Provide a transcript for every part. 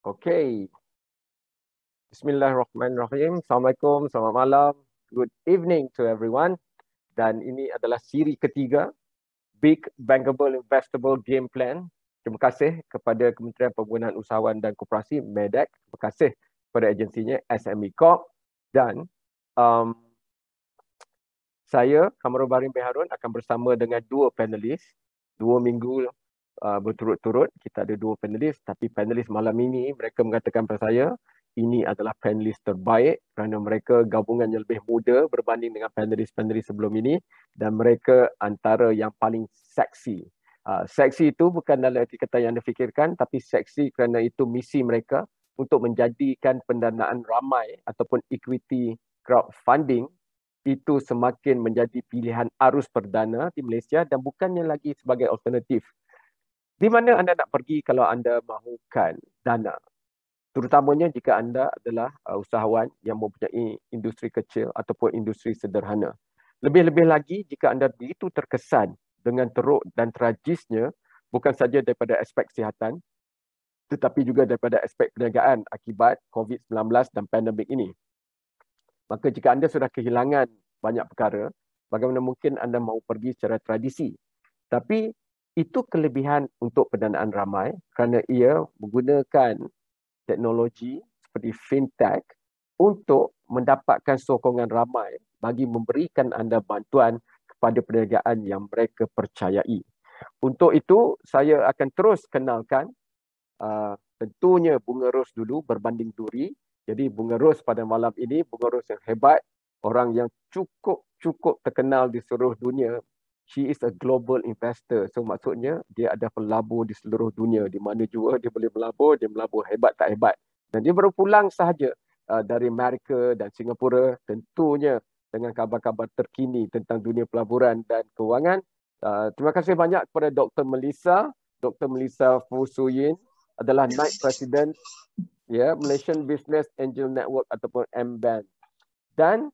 Okay. Bismillahirrahmanirrahim. Assalamualaikum, selamat malam. Good evening to everyone. Dan ini adalah siri ketiga Big Bankable Investable Game Plan. Terima kasih kepada Kementerian Pembangunan Usahawan dan Koperasi MEDAC. Terima kasih kepada agensinya SME Corp. Dan saya, Kamarul Barim Beharun, akan bersama dengan dua panelis. 2 minggu berturut-turut kita ada dua panelis, tapi panelis malam ini mereka mengatakan kepada saya ini adalah panelis terbaik kerana mereka gabungannya lebih muda berbanding dengan panelis-panelis sebelum ini dan mereka antara yang paling seksi. Seksi itu bukan dalam arti kata yang anda fikirkan, tapi seksi kerana itu misi mereka untuk menjadikan pendanaan ramai ataupun equity crowdfunding itu semakin menjadi pilihan arus perdana di Malaysia dan bukannya lagi sebagai alternatif. Di mana anda nak pergi kalau anda mahukan dana? Terutamanya jika anda adalah usahawan yang mempunyai industri kecil ataupun industri sederhana. Lebih-lebih lagi jika anda begitu terkesan dengan teruk dan tragisnya bukan saja daripada aspek kesihatan tetapi juga daripada aspek perniagaan akibat COVID-19 dan pandemik ini. Maka jika anda sudah kehilangan banyak perkara, bagaimana mungkin anda mahu pergi secara tradisi? Tapi itu kelebihan untuk pendanaan ramai kerana ia menggunakan teknologi seperti fintech untuk mendapatkan sokongan ramai bagi memberikan anda bantuan kepada perniagaan yang mereka percayai. Untuk itu, saya akan terus kenalkan tentunya bunga ros dulu berbanding duri. Jadi bunga ros pada malam ini, bunga ros yang hebat, orang yang cukup terkenal di seluruh dunia. She is a global investor. So maksudnya dia ada pelabur di seluruh dunia. Di mana juga dia boleh melabur, dia melabur hebat tak hebat. Dan dia baru pulang sahaja dari Amerika dan Singapura, tentunya dengan kabar-kabar terkini tentang dunia pelaburan dan kewangan. Terima kasih banyak kepada Dr. Melissa. Dr. Melissa Fusuyin adalah Night President Malaysian Business Angel Network ataupun MBAN. Dan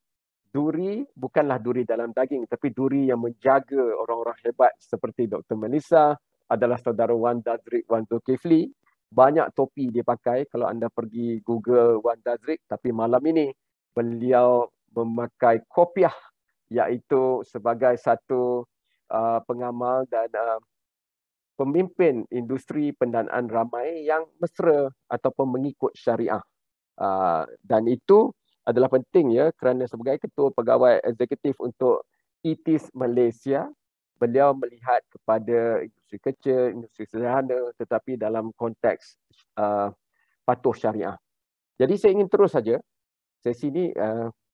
duri bukanlah duri dalam daging, tapi duri yang menjaga orang-orang hebat seperti Dr. Melissa adalah saudara Wan Dazrik Wan Zulkifli. Banyak topi dia pakai kalau anda pergi Google Wan Dazrik, tapi malam ini beliau memakai kopiah iaitu sebagai satu pengamal dan pemimpin industri pendanaan ramai yang mesra ataupun mengikut syariah. Dan itu adalah penting kerana sebagai ketua pegawai eksekutif untuk ITIS Malaysia, beliau melihat kepada industri kecil, industri sederhana tetapi dalam konteks patuh syariah. Jadi saya ingin terus saja, sesi ini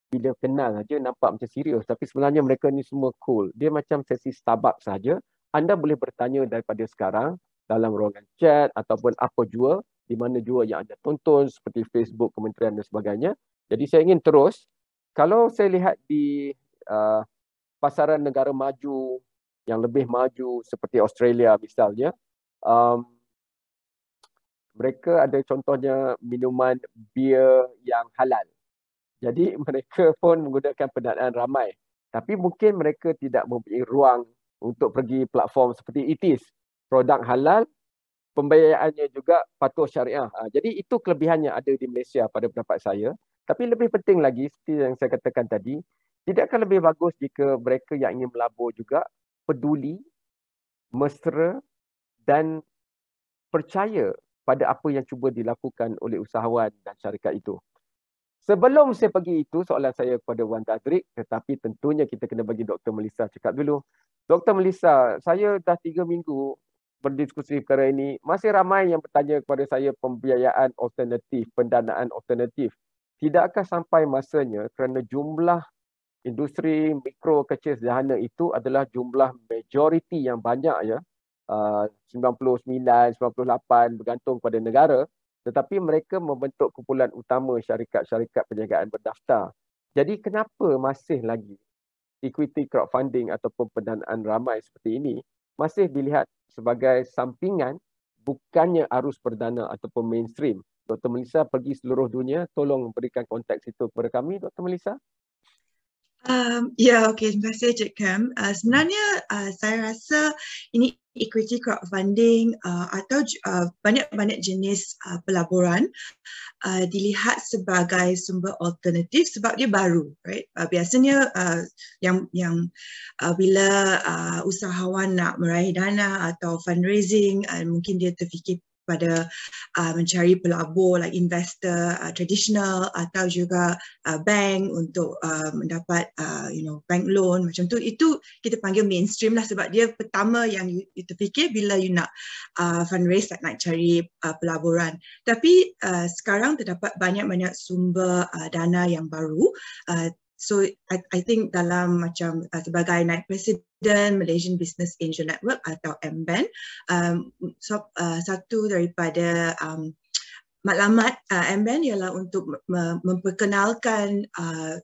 bila kenal saja nampak macam serius tapi sebenarnya mereka ni semua cool. Dia macam sesi Starbucks saja. Anda boleh bertanya daripada sekarang dalam ruangan chat ataupun apa jua, di mana jua yang anda tonton seperti Facebook, kementerian dan sebagainya. Jadi saya ingin terus, kalau saya lihat di pasaran negara maju, yang lebih maju seperti Australia misalnya, mereka ada contohnya minuman bir yang halal. Jadi mereka pun menggunakan pendanaan ramai. Tapi mungkin mereka tidak mempunyai ruang untuk pergi platform seperti ITIS. Produk halal, pembayarannya juga patuh syariah. Jadi itu kelebihannya ada di Malaysia pada pendapat saya. Tapi lebih penting lagi, seperti yang saya katakan tadi, tidakkah lebih bagus jika mereka yang ingin melabur juga peduli, mesra dan percaya pada apa yang cuba dilakukan oleh usahawan dan syarikat itu. Sebelum saya pergi itu, soalan saya kepada Wan Dazrik, tetapi tentunya kita kena bagi Dr. Melissa cakap dulu. Dr. Melissa, saya dah 3 minggu berdiskusi perkara ini. Masih ramai yang bertanya kepada saya pembiayaan alternatif, pendanaan alternatif. Tidakkah sampai masanya kerana jumlah industri mikro kecil sederhana itu adalah jumlah majoriti yang banyak 99, 98 bergantung pada negara. Tetapi mereka membentuk kumpulan utama syarikat-syarikat perniagaan berdaftar. Jadi kenapa masih lagi equity crowdfunding ataupun pendanaan ramai seperti ini masih dilihat sebagai sampingan bukannya arus perdana ataupun mainstream? Dr. Melissa pergi seluruh dunia, tolong berikan konteks itu kepada kami, Dr. Melissa. Ya, okey. Terima kasih Cik Kam. Sebenarnya saya rasa ini equity crowdfunding atau banyak-banyak jenis pelaburan dilihat sebagai sumber alternatif sebab dia baru, right? Biasanya bila usahawan nak meraih dana atau fundraising, mungkin dia terfikir pada mencari pelabur like investor tradisional atau juga bank untuk mendapat bank loan macam tu. Itu kita panggil mainstream lah sebab dia pertama yang you terfikir bila you nak fundraise, nak cari pelaburan. Tapi sekarang terdapat banyak-banyak sumber dana yang baru. So I think dalam macam sebagai naib presiden Malaysian Business Angel Network atau MBAN, satu daripada matlamat MBAN ialah untuk memperkenalkan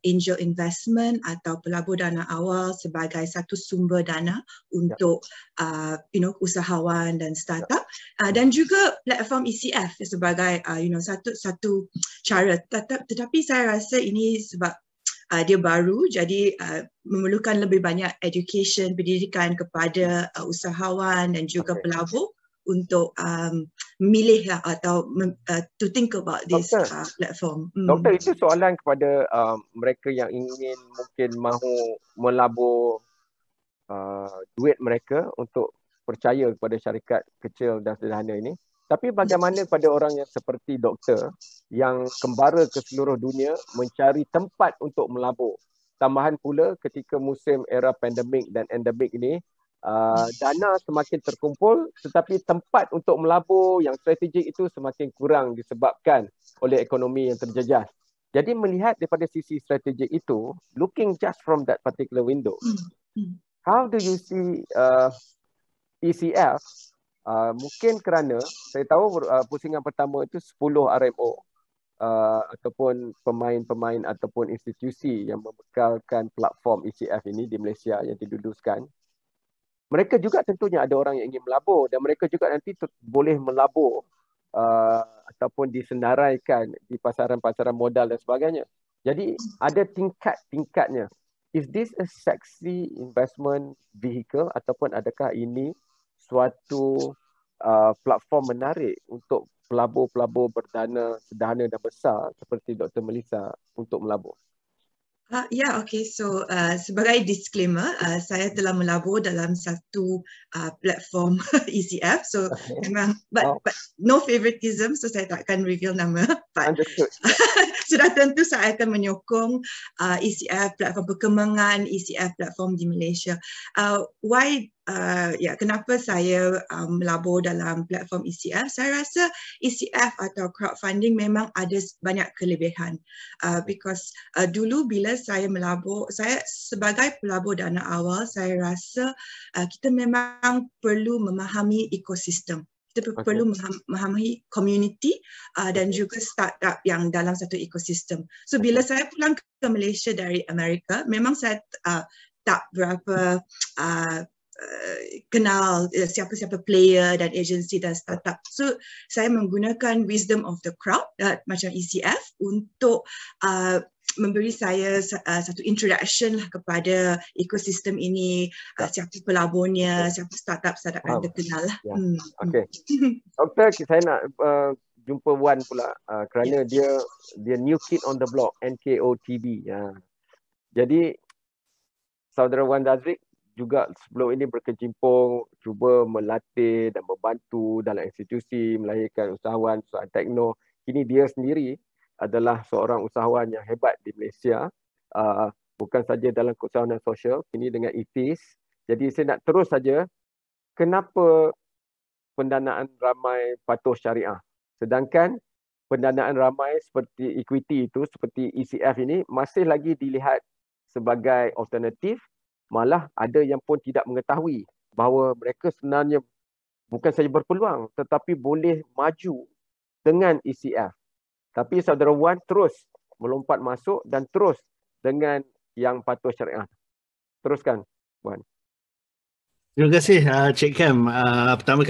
angel investment atau pelabur dana awal sebagai satu sumber dana untuk usahawan dan startup, dan juga platform ECF sebagai satu cara. Tetapi saya rasa ini sebab dia baru, jadi memerlukan lebih banyak education, pendidikan kepada usahawan dan juga pelabur untuk memilih atau to think about this platform. Doktor, itu soalan kepada mereka yang ingin mungkin mahu melabur duit mereka untuk percaya kepada syarikat kecil dan sederhana ini. Tapi bagaimana pada orang yang seperti doktor yang kembara ke seluruh dunia mencari tempat untuk melabur? Tambahan pula ketika musim era pandemik dan endemik ini, dana semakin terkumpul tetapi tempat untuk melabur yang strategik itu semakin kurang disebabkan oleh ekonomi yang terjejas. Jadi melihat daripada sisi strategik itu, looking just from that particular window, how do you see ECF? Mungkin kerana saya tahu pusingan pertama itu 10 RMO ataupun pemain-pemain ataupun institusi yang membekalkan platform ECF ini di Malaysia yang diduduskan. Mereka juga tentunya ada orang yang ingin melabur dan mereka juga nanti boleh melabur ataupun disenaraikan di pasaran-pasaran modal dan sebagainya. Jadi ada tingkat-tingkatnya. Is this a sexy investment vehicle ataupun adakah ini suatu platform menarik untuk pelabur-pelabur berdana sederhana dan besar seperti Dr. Melissa untuk melabur? Okay. So sebagai disclaimer, saya telah melabur dalam satu platform ECF. So memang, but no favoritism. So saya tak akan reveal nama. But sudah tentu saya akan menyokong ECF, platform perkembangan ECF platform di Malaysia. Kenapa saya melabur dalam platform ECF? Saya rasa ECF atau crowdfunding memang ada banyak kelebihan. Because dulu bila saya melabur, saya sebagai pelabur dana awal, saya rasa kita memang perlu memahami ekosistem. Kita perlu memahami community dan juga startup yang dalam satu ekosistem. So bila saya pulang ke Malaysia dari Amerika, memang saya tak berapa kenal siapa-siapa player dan agensi dan startup. So saya menggunakan wisdom of the crowd macam ECF untuk memberi saya satu introduction lah kepada ekosistem ini, siapa pelaburnya, siapa startup yang terkenal lah. Okay. Doktor, saya nak jumpa Wan pula kerana dia new kid on the block, NKOTB. Jadi saudara Wan Dazrik juga sebelum ini berkecimpung cuba melatih dan membantu dalam institusi, melahirkan usahawan tekno. Kini dia sendiri adalah seorang usahawan yang hebat di Malaysia, bukan saja dalam keusahawanan sosial, kini dengan etis. Jadi saya nak terus saja, kenapa pendanaan ramai patuh syariah, sedangkan pendanaan ramai seperti equity itu, seperti ECF ini masih lagi dilihat sebagai alternatif, malah ada yang pun tidak mengetahui bahawa mereka sebenarnya bukan saja berpeluang tetapi boleh maju dengan ECF. Tapi saudara Wan terus melompat masuk dan terus dengan yang patuh syariah. Teruskan, Wan. Terima kasih Cik Kam. Pertama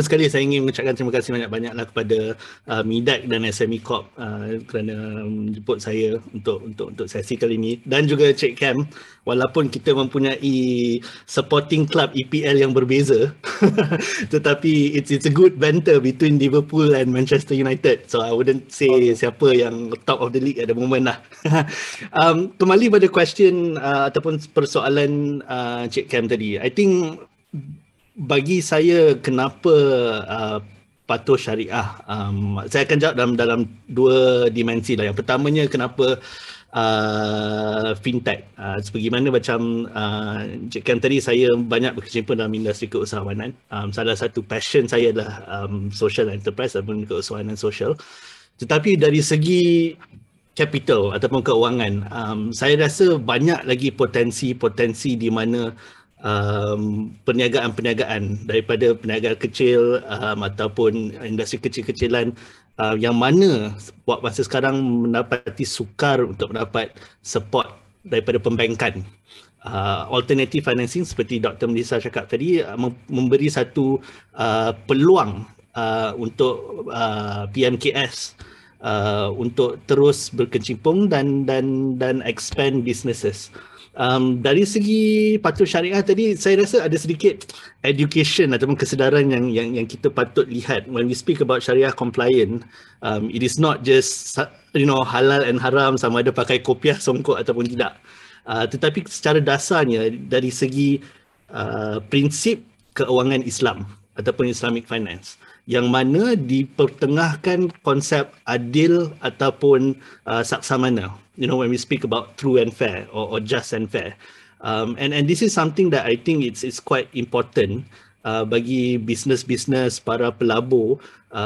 sekali saya ingin mengucapkan terima kasih banyak-banyaklah kepada MIDAC dan SME Corp kerana menjemput saya untuk sesi kali ini, dan juga Cik Kam, walaupun kita mempunyai supporting club EPL yang berbeza tetapi it's a good banter between Liverpool and Manchester United. So I wouldn't say siapa yang top of the league at the moment lah. Kembali pada question ataupun persoalan Cik Kam tadi. I think bagi saya kenapa patuh syariah, saya akan jawab dalam dua dimensi lah. Yang pertamanya kenapa fintech. Sebagaimana macam Cik Kam tadi, saya banyak berkecimpung dalam industri keusahawanan. Salah satu passion saya adalah social enterprise ataupun keusahawanan sosial. Tetapi dari segi capital ataupun keuangan, saya rasa banyak lagi potensi di mana perniagaan-perniagaan daripada perniagaan kecil ataupun industri kecil-kecilan yang mana buat masa sekarang mendapati sukar untuk mendapat support daripada pembankan. Alternative financing seperti Dr. Melissa cakap tadi memberi satu peluang untuk PMKS untuk terus berkecimpung dan expand businesses. Dari segi patuh syariah tadi, saya rasa ada sedikit education ataupun kesedaran yang kita patut lihat when we speak about syariah compliant. It is not just halal and haram sama ada pakai kopiah songkok ataupun tidak, tetapi secara dasarnya dari segi prinsip keuangan Islam ataupun Islamic finance, yang mana dipertengahkan konsep adil ataupun saksamana. When we speak about true and fair or just and fair, and this is something that I think it's quite important bagi business para pelabur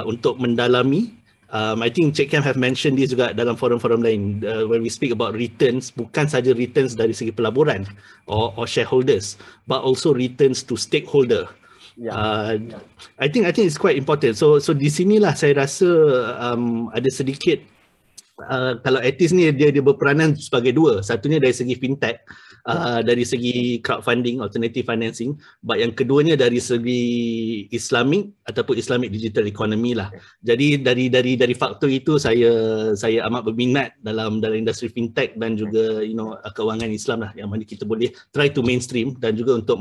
untuk mendalami. I think Cik Kam have mentioned this juga dalam forum-forum lain. When we speak about returns, bukan saja returns dari segi pelaburan or shareholders, but also returns to stakeholder. I think it's quite important. So di sinilah saya rasa ada sedikit kalau etis ni dia berperanan sebagai dua. Satunya dari segi fintech, dari segi crowdfunding, alternative financing, but yang keduanya dari segi Islamic ataupun Islamic digital economy lah. Jadi dari faktor itu saya amat berminat dalam industri fintech dan juga keuangan Islam lah, yang mana kita boleh try to mainstream dan juga untuk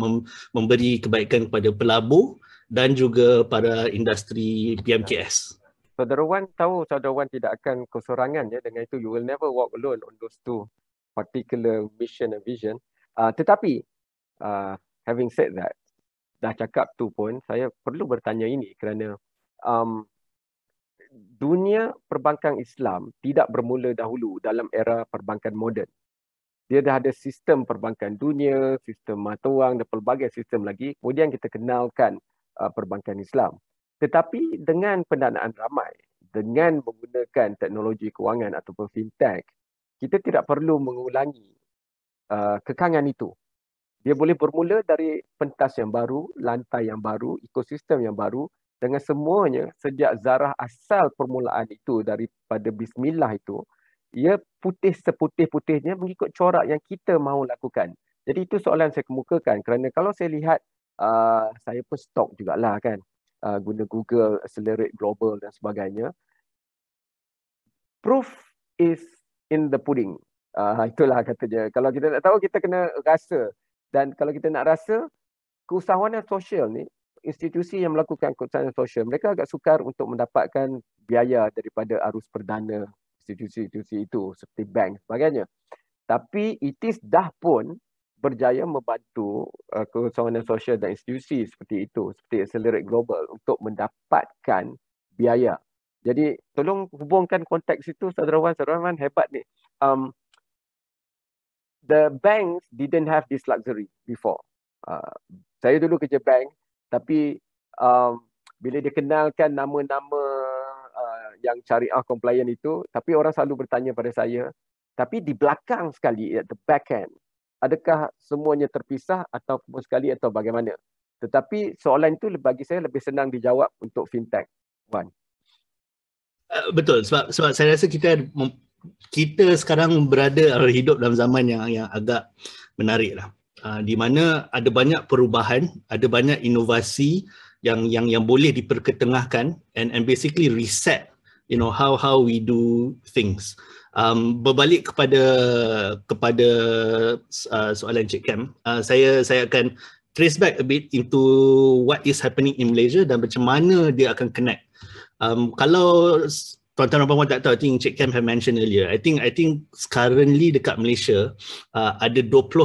memberi kebaikan kepada pelabur dan juga para industri PMKS. Saudara Wan tahu Saudara Wan tidak akan kesorangan ya, dengan itu you will never walk alone on those two particular mission and vision. Tetapi having said that, dah cakap tu pun saya perlu bertanya ini kerana dunia perbankan Islam tidak bermula dahulu dalam era perbankan moden. Dia dah ada sistem perbankan dunia, sistem mata wang dan pelbagai sistem lagi. Kemudian kita kenalkan perbankan Islam. Tetapi dengan pendanaan ramai, dengan menggunakan teknologi kewangan ataupun fintech, kita tidak perlu mengulangi kekangan itu. Dia boleh bermula dari pentas yang baru, lantai yang baru, ekosistem yang baru, dengan semuanya sejak zarah asal permulaan itu daripada bismillah itu, ia putih seputih-putihnya mengikut corak yang kita mahu lakukan. Jadi itu soalan saya kemukakan kerana kalau saya lihat, saya pun stok jugalah kan, guna Google, Accelerate Global dan sebagainya. Proof is in the pudding. Itulah katanya. Kalau kita nak tahu, kita kena rasa. Dan kalau kita nak rasa, keusahawanan sosial ni, institusi yang melakukan keusahawanan sosial, mereka agak sukar untuk mendapatkan biaya daripada arus perdana institusi-institusi itu seperti bank sebagainya. Tapi ITIS dah pun berjaya membantu keusahawanan sosial dan institusi seperti itu, seperti Accelerate Global, untuk mendapatkan biaya. Jadi tolong hubungkan konteks itu, Saudara Wan hebat ni. The banks didn't have this luxury before. Saya dulu kerja bank, tapi bila dikenalkan nama-nama yang syariah compliant itu, tapi orang selalu bertanya pada saya, tapi di belakang sekali, at the back end, adakah semuanya terpisah ataupun sekali atau bagaimana? Tetapi soalan itu bagi saya lebih senang dijawab untuk fintech. Wan. Betul, sebab saya rasa kita sekarang hidup dalam zaman yang agak menarik lah. di mana ada banyak perubahan, ada banyak inovasi yang boleh diperketengahkan and basically reset how we do things. Berbalik kepada soalan Cik Kam, saya akan trace back a bit into what is happening in Malaysia dan macam mana dia akan connect. Kalau tuan-tuan dan puan-puan tak tahu, I think Cik Kam have mentioned earlier, I think currently dekat Malaysia ada 21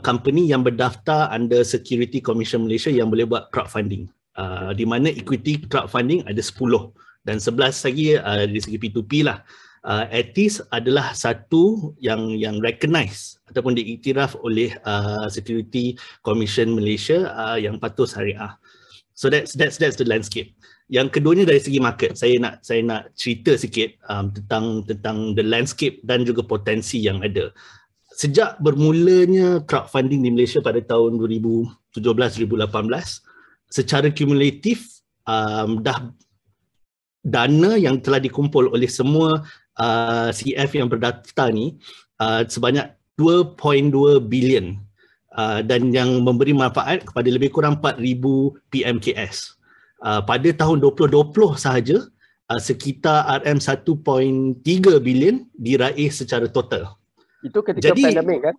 company yang berdaftar under Security Commission Malaysia yang boleh buat crowdfunding. Di mana equity crowdfunding ada 10 dan 11 lagi dari segi P2P lah. Etis adalah satu yang recognize ataupun diiktiraf oleh Security Commission Malaysia yang patuh syariah. So that's the landscape. Yang keduanya dari segi market, saya nak cerita sikit tentang the landscape dan juga potensi yang ada. Sejak bermulanya crowdfunding di Malaysia pada tahun 2017-2018, secara kumulatif dah dana yang telah dikumpul oleh semua CF yang berdaftar ni sebanyak 2.2 bilion dan yang memberi manfaat kepada lebih kurang 4,000 PMKS. Pada tahun 2020 sahaja sekitar RM1.3 bilion diraih secara total. Itu ketika pandemik kan?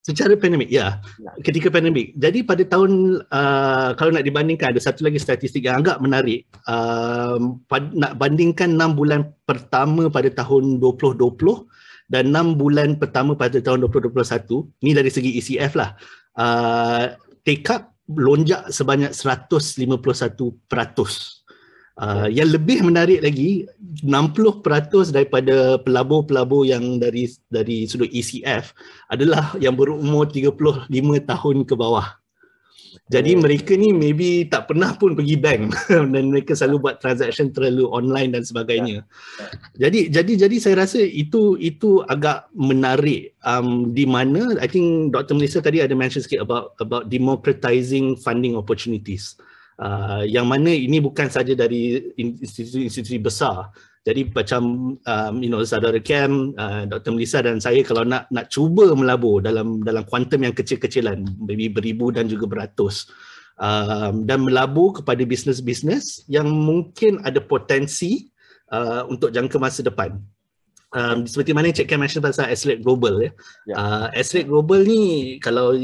Secara pandemik, ya. Ketika pandemik. Jadi pada tahun, kalau nak dibandingkan, ada satu lagi statistik yang agak menarik. Nak bandingkan 6 bulan pertama pada tahun 2020 dan 6 bulan pertama pada tahun 2021, ni dari segi ECF lah. Take up lonjak sebanyak 151%. Yang lebih menarik lagi, 60% daripada pelabur-pelabur yang dari sudut ECF adalah yang berumur 35 tahun ke bawah. Jadi mereka ni maybe tak pernah pun pergi bank dan mereka selalu buat transaction terlalu online dan sebagainya. Jadi saya rasa itu agak menarik di mana I think Dr. Melissa tadi ada mention sikit about democratizing funding opportunities. Yang mana ini bukan saja dari institusi besar. Jadi macam saudara Kam, Dr. Melissa dan saya kalau nak cuba melabur dalam kuantum yang kecil-kecilan, maybe beribu dan juga beratus, dan melabur kepada bisnes-bisnes yang mungkin ada potensi untuk jangka masa depan. Seperti mana Cik Kam mention pasal Accelerate Global. Accelerate Global ni kalau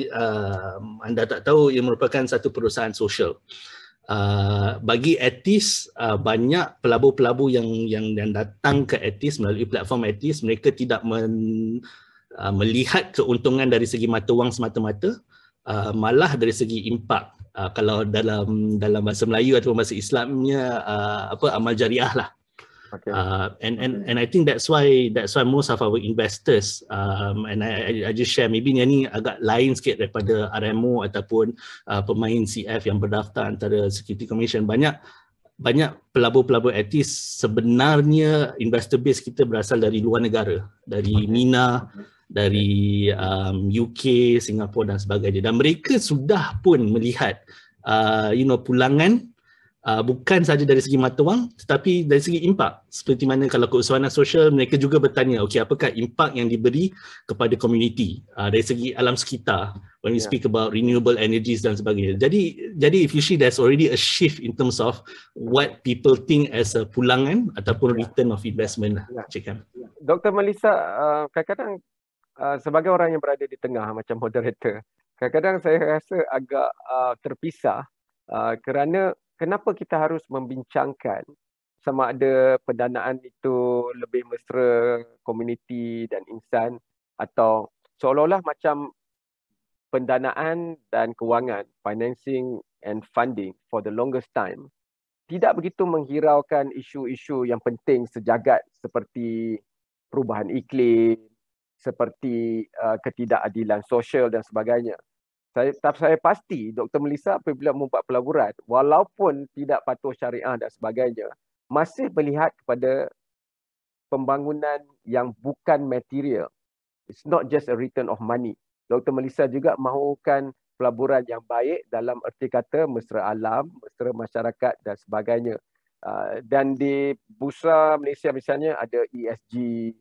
anda tak tahu, ia merupakan satu perusahaan sosial. Bagi Etis, banyak pelabur-pelabur yang datang ke Etis melalui platform Etis, mereka tidak melihat keuntungan dari segi mata wang semata-mata, malah dari segi impak. Kalau dalam bahasa Melayu atau bahasa Islamnya amal jariah lah. Okay. And I think that's why most of our investors and I just share, maybe ni agak lain sikit daripada RMO ataupun pemain CF yang berdaftar antara Security Commission. Banyak pelabur-pelabur etis sebenarnya investor base kita berasal dari luar negara, dari MENA, dari UK, Singapura dan sebagainya, dan mereka sudah pun melihat pulangan bukan saja dari segi mata wang tetapi dari segi impak. Seperti mana kalau keusahawanan sosial, mereka juga bertanya, okey, apakah impak yang diberi kepada komuniti dari segi alam sekitar when we speak about renewable energies dan sebagainya. Jadi if you see, there's already a shift in terms of what people think as a pulangan ataupun return of investment. Cik Kam. Dr. Melissa, kadang-kadang sebagai orang yang berada di tengah macam moderator, kadang-kadang saya rasa agak terpisah kerana kenapa kita harus membincangkan sama ada pendanaan itu lebih mesra komuniti dan insan, atau seolah-olah macam pendanaan dan kewangan, financing and funding for the longest time, tidak begitu menghiraukan isu-isu yang penting sejagat seperti perubahan iklim, seperti ketidakadilan sosial dan sebagainya. Saya pasti Dr. Melissa apabila membuat pelaburan, walaupun tidak patuh syariah dan sebagainya, masih melihat kepada pembangunan yang bukan material. It's not just a return of money. Dr. Melissa juga mahukan pelaburan yang baik dalam erti kata mesra alam, mesra masyarakat dan sebagainya. Dan di Bursa Malaysia misalnya ada ESG,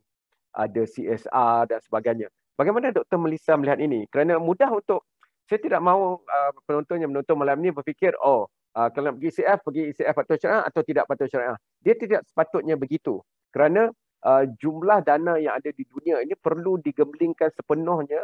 ada CSR dan sebagainya. Bagaimana Dr. Melissa melihat ini? Kerana mudah untuk, saya tidak mahu penonton yang menonton malam ini berfikir, kalau nak pergi ECF patut syariah atau tidak patut syariah. Dia tidak sepatutnya begitu. Kerana jumlah dana yang ada di dunia ini perlu digemblingkan sepenuhnya.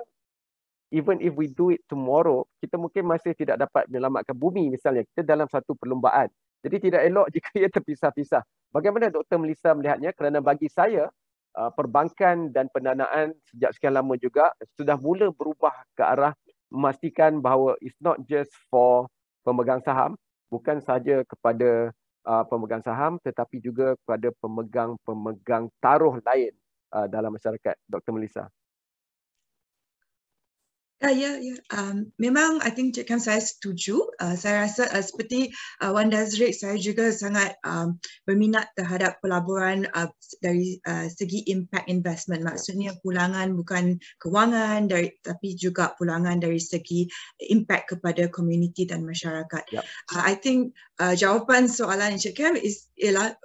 Even if we do it tomorrow, kita mungkin masih tidak dapat menyelamatkan bumi misalnya. Kita dalam satu perlombaan. Jadi tidak elok jika ia terpisah-pisah. Bagaimana Dr. Melissa melihatnya? Kerana bagi saya, perbankan dan pendanaan sejak sekian lama juga sudah mula berubah ke arah memastikan bahawa it's not just for pemegang saham, bukan sahaja kepada pemegang saham tetapi juga kepada pemegang taruh lain dalam masyarakat. Dr. Melissa. Memang I think Cik Kam saya setuju. Saya rasa seperti Wan Dazrick, saya juga sangat berminat terhadap pelaburan dari segi impact investment. Maksudnya pulangan bukan kewangan tapi juga pulangan dari segi impact kepada komuniti dan masyarakat. Yep. I think jawapan soalan Cik Kam ialah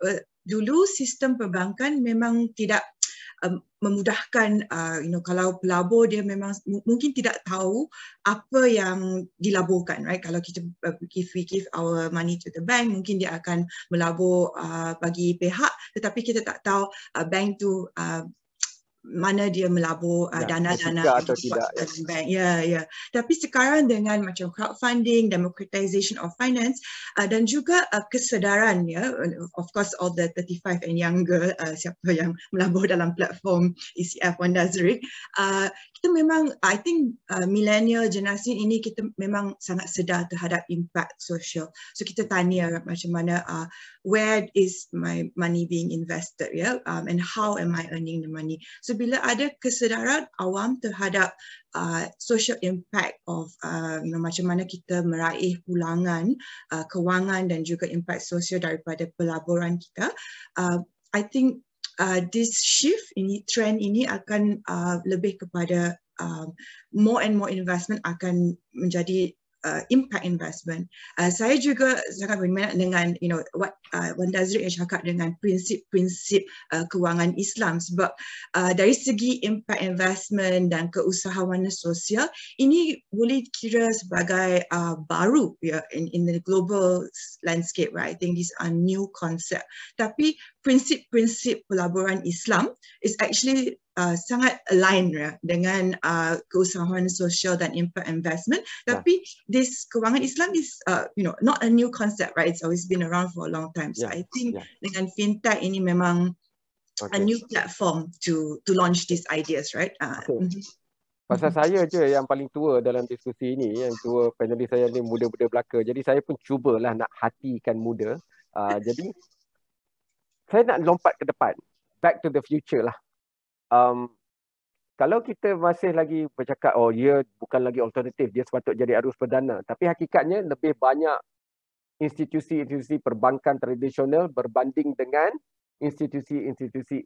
dulu sistem perbankan memang tidak memudahkan, kalau pelabur dia memang mungkin tidak tahu apa yang dilaburkan, right? Kalau kita if we give our money to the bank, mungkin dia akan melabur bagi pihak, tetapi kita tak tahu bank tu mana dia melabur dana-dana atau tidak dalam bank. Tapi sekarang dengan macam crowdfunding, democratization of finance dan juga kesedaran, of course all the 35 and younger, siapa yang melabur dalam platform ECF Wan Dazrick, kita memang, I think millennial generasi ini kita memang sangat sedar terhadap impact sosial. So kita tanya macam mana, where is my money being invested, and how am I earning the money. So bila ada kesedaran awam terhadap social impact of macam mana kita meraih pulangan kewangan dan juga impact sosial daripada pelaburan kita, I think this shift ini, trend ini akan lebih kepada more and more investment akan menjadi impact investment. Saya juga sangat berminat dengan what Wan Dazrick yang cakap dengan prinsip-prinsip kewangan Islam, sebab dari segi impact investment dan keusahawanan sosial ini boleh kira sebagai baru in the global landscape, right? I think these are new concept. Tapi prinsip-prinsip pelaburan Islam is actually sangat align dengan keusahawanan sosial dan impact investment. Tapi this kewangan Islam is not a new concept, right? It's always been around for a long time. So I think dengan fintech ini memang a new platform to launch these ideas, right? Pasal saya je yang paling tua dalam diskusi ini, yang tua panelis saya ni muda-muda belaka. Jadi saya pun cubalah nak hatikan muda. Jadi saya nak lompat ke depan, back to the future lah. Kalau kita masih lagi bercakap, dia bukan lagi alternatif, dia sepatutnya jadi arus perdana. Tapi hakikatnya lebih banyak institusi-institusi perbankan tradisional berbanding dengan institusi-institusi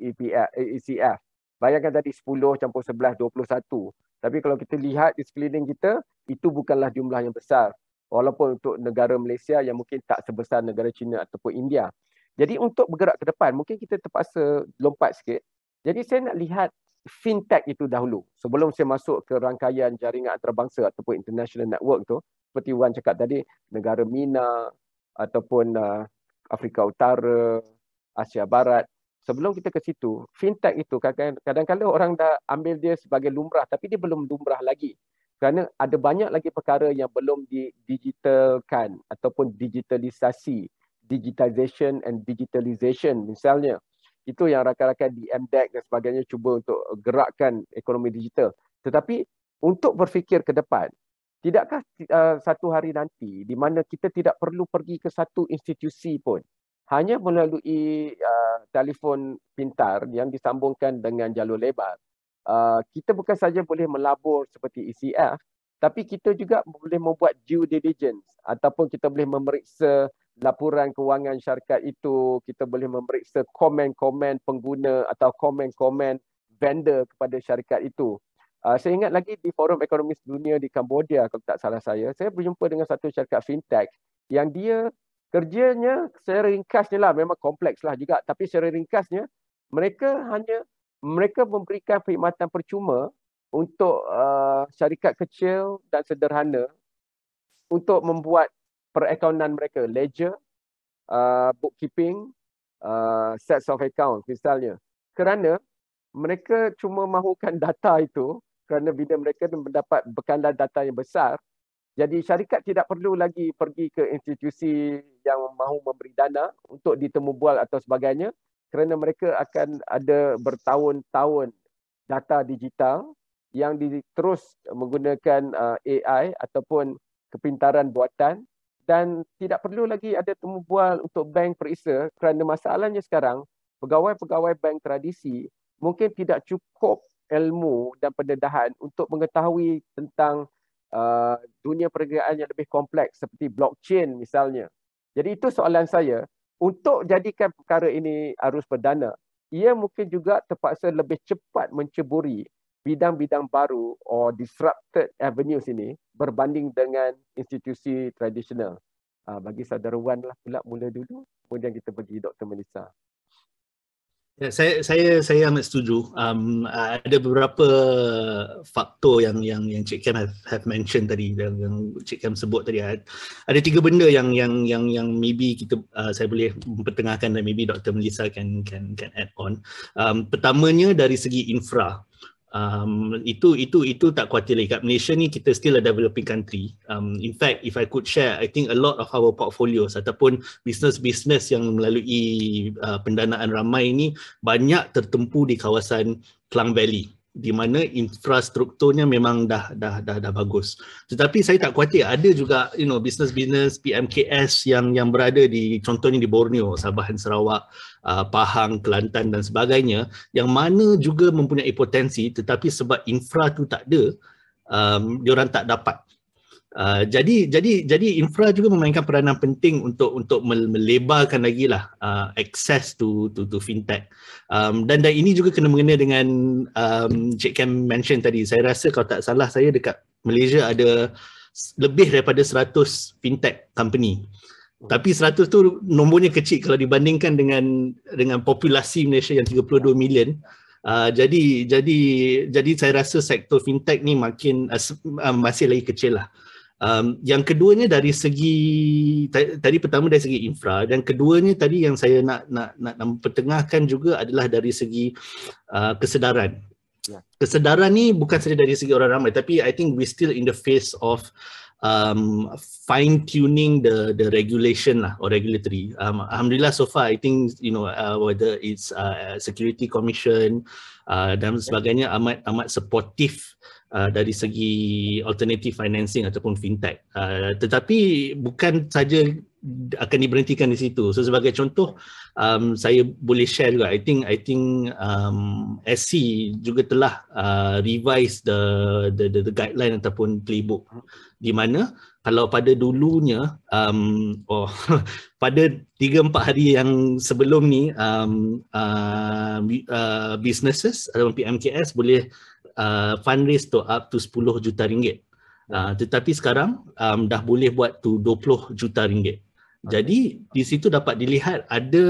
ECF. Bayangkan tadi 10 campur 11, 21. Tapi kalau kita lihat di sekeliling kita, itu bukanlah jumlah yang besar. Walaupun untuk negara Malaysia yang mungkin tak sebesar negara China ataupun India. Jadi untuk bergerak ke depan, mungkin kita terpaksa lompat sikit. Jadi saya nak lihat fintech itu dahulu. Sebelum saya masuk ke rangkaian jaringan antarabangsa ataupun international network tu, seperti Wan cakap tadi, negara MENA ataupun Afrika Utara, Asia Barat. Sebelum kita ke situ, fintech itu kadang-kadang orang dah ambil dia sebagai lumrah, tapi dia belum lumrah lagi. Kerana ada banyak lagi perkara yang belum didigitalkan ataupun digitalisasi, digitization and digitalization misalnya. Itu yang rakan-rakan di MDEC dan sebagainya cuba untuk gerakkan ekonomi digital. Tetapi untuk berfikir ke depan, tidakkah satu hari nanti di mana kita tidak perlu pergi ke satu institusi pun, hanya melalui telefon pintar yang disambungkan dengan jalur lebar, kita bukan saja boleh melabur seperti ECF, tapi kita juga boleh membuat due diligence ataupun kita boleh memeriksa laporan kewangan syarikat itu, kita boleh memeriksa komen-komen pengguna atau komen-komen vendor kepada syarikat itu. Saya ingat lagi di Forum Ekonomi Dunia di Cambodia, kalau tak salah saya berjumpa dengan satu syarikat fintech yang dia kerjanya secara ringkasnya lah, memang kompleks lah juga, tapi secara ringkasnya mereka memberikan perkhidmatan percuma untuk syarikat kecil dan sederhana untuk membuat perakaunan mereka, ledger, bookkeeping, sets of accounts misalnya. Kerana mereka cuma mahukan data itu kerana bila mereka mendapat bekalan data yang besar, jadi syarikat tidak perlu lagi pergi ke institusi yang mahu memberi dana untuk ditemubual atau sebagainya, kerana mereka akan ada bertahun-tahun data digital yang terus menggunakan AI ataupun kepintaran buatan, dan tidak perlu lagi ada temubual untuk bank periksa, kerana masalahnya sekarang pegawai-pegawai bank tradisi mungkin tidak cukup ilmu dan pendedahan untuk mengetahui tentang dunia perniagaan yang lebih kompleks seperti blockchain misalnya. Jadi itu soalan saya, untuk jadikan perkara ini arus perdana, ia mungkin juga terpaksa lebih cepat menceburi bidang-bidang baru or disrupted avenues ini berbanding dengan institusi tradisional. Bagi saudara Wan lah pula mula dulu, kemudian kita bagi Dr. Melissa. Ya, saya amat setuju. Ada beberapa faktor yang Cik Kem have mentioned tadi, yang Cik Kem sebut tadi. Ada 3 benda yang maybe kita saya boleh mempertengahkan dan maybe Dr. Melissa can add on. Pertamanya dari segi infra. Itu tak khawatir lagi. Kat Malaysia ni kita still a developing country. In fact, if I could share, I think a lot of our portfolios ataupun business yang melalui pendanaan ramai ni banyak tertempu di kawasan Klang Valley, di mana infrastrukturnya memang dah bagus. Tetapi saya tak khawatir, ada juga business PMKS yang berada di, contohnya di Borneo, Sabah dan Sarawak, Pahang, Kelantan dan sebagainya, yang mana juga mempunyai potensi, tetapi sebab infra tu tak ada, diorang tak dapat. Jadi infra juga memainkan peranan penting untuk melebarkan lagi lah access to fintech. Dan ini juga kena mengena dengan Cik Kem mention tadi. Saya rasa kalau tak salah saya dekat Malaysia ada lebih daripada 100 fintech company. Tapi 100 tu nombornya kecil kalau dibandingkan dengan populasi Malaysia yang 32 million. Jadi saya rasa sektor fintech ni makin masih lagi kecil lah. Yang keduanya dari segi tadi pertama dari segi infra, dan keduanya tadi yang saya nak pertengahkan juga adalah dari segi kesedaran. Kesedaran ni bukan saja dari segi orang ramai, tapi I think we still in the phase of fine tuning the regulation lah, or regulatory. Alhamdulillah so far I think whether it's Security Commission dan sebagainya amat supportive dari segi alternative financing ataupun fintech. Tetapi bukan saja akan diberhentikan di situ. So sebagai contoh, saya boleh share juga. I think SC juga telah revise the guideline ataupun playbook, di mana kalau pada dulunya pada 3-4 hari yang sebelum ni businesses ataupun PMKS boleh fundraise to up to 10 juta ringgit. Tetapi sekarang dah boleh buat to 20 juta ringgit. Jadi di situ dapat dilihat ada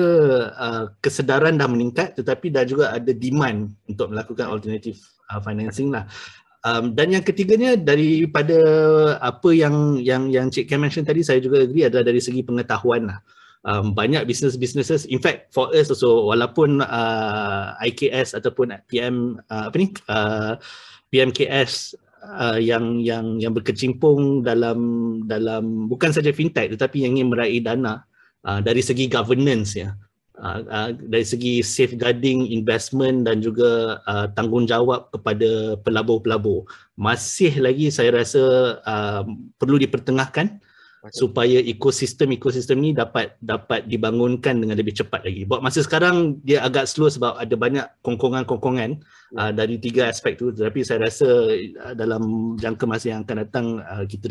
kesedaran dah meningkat, tetapi dah juga ada demand untuk melakukan alternative financing lah. Dan yang ketiganya, daripada apa yang Cik Kem mention tadi, saya juga agree adalah dari segi pengetahuan lah. Banyak businesses, in fact for us also, walaupun IKS ataupun PMKS yang berkecimpung dalam bukan saja fintech tetapi yang ingin meraih dana dari segi governance ya, dari segi safeguarding investment dan juga tanggungjawab kepada pelabur-pelabur, masih lagi saya rasa perlu dipertengahkan supaya ekosistem ni dapat dibangunkan dengan lebih cepat lagi. Buat masa sekarang dia agak slow sebab ada banyak kongkongan dari 3 aspek tu, tetapi saya rasa dalam jangka masa yang akan datang kita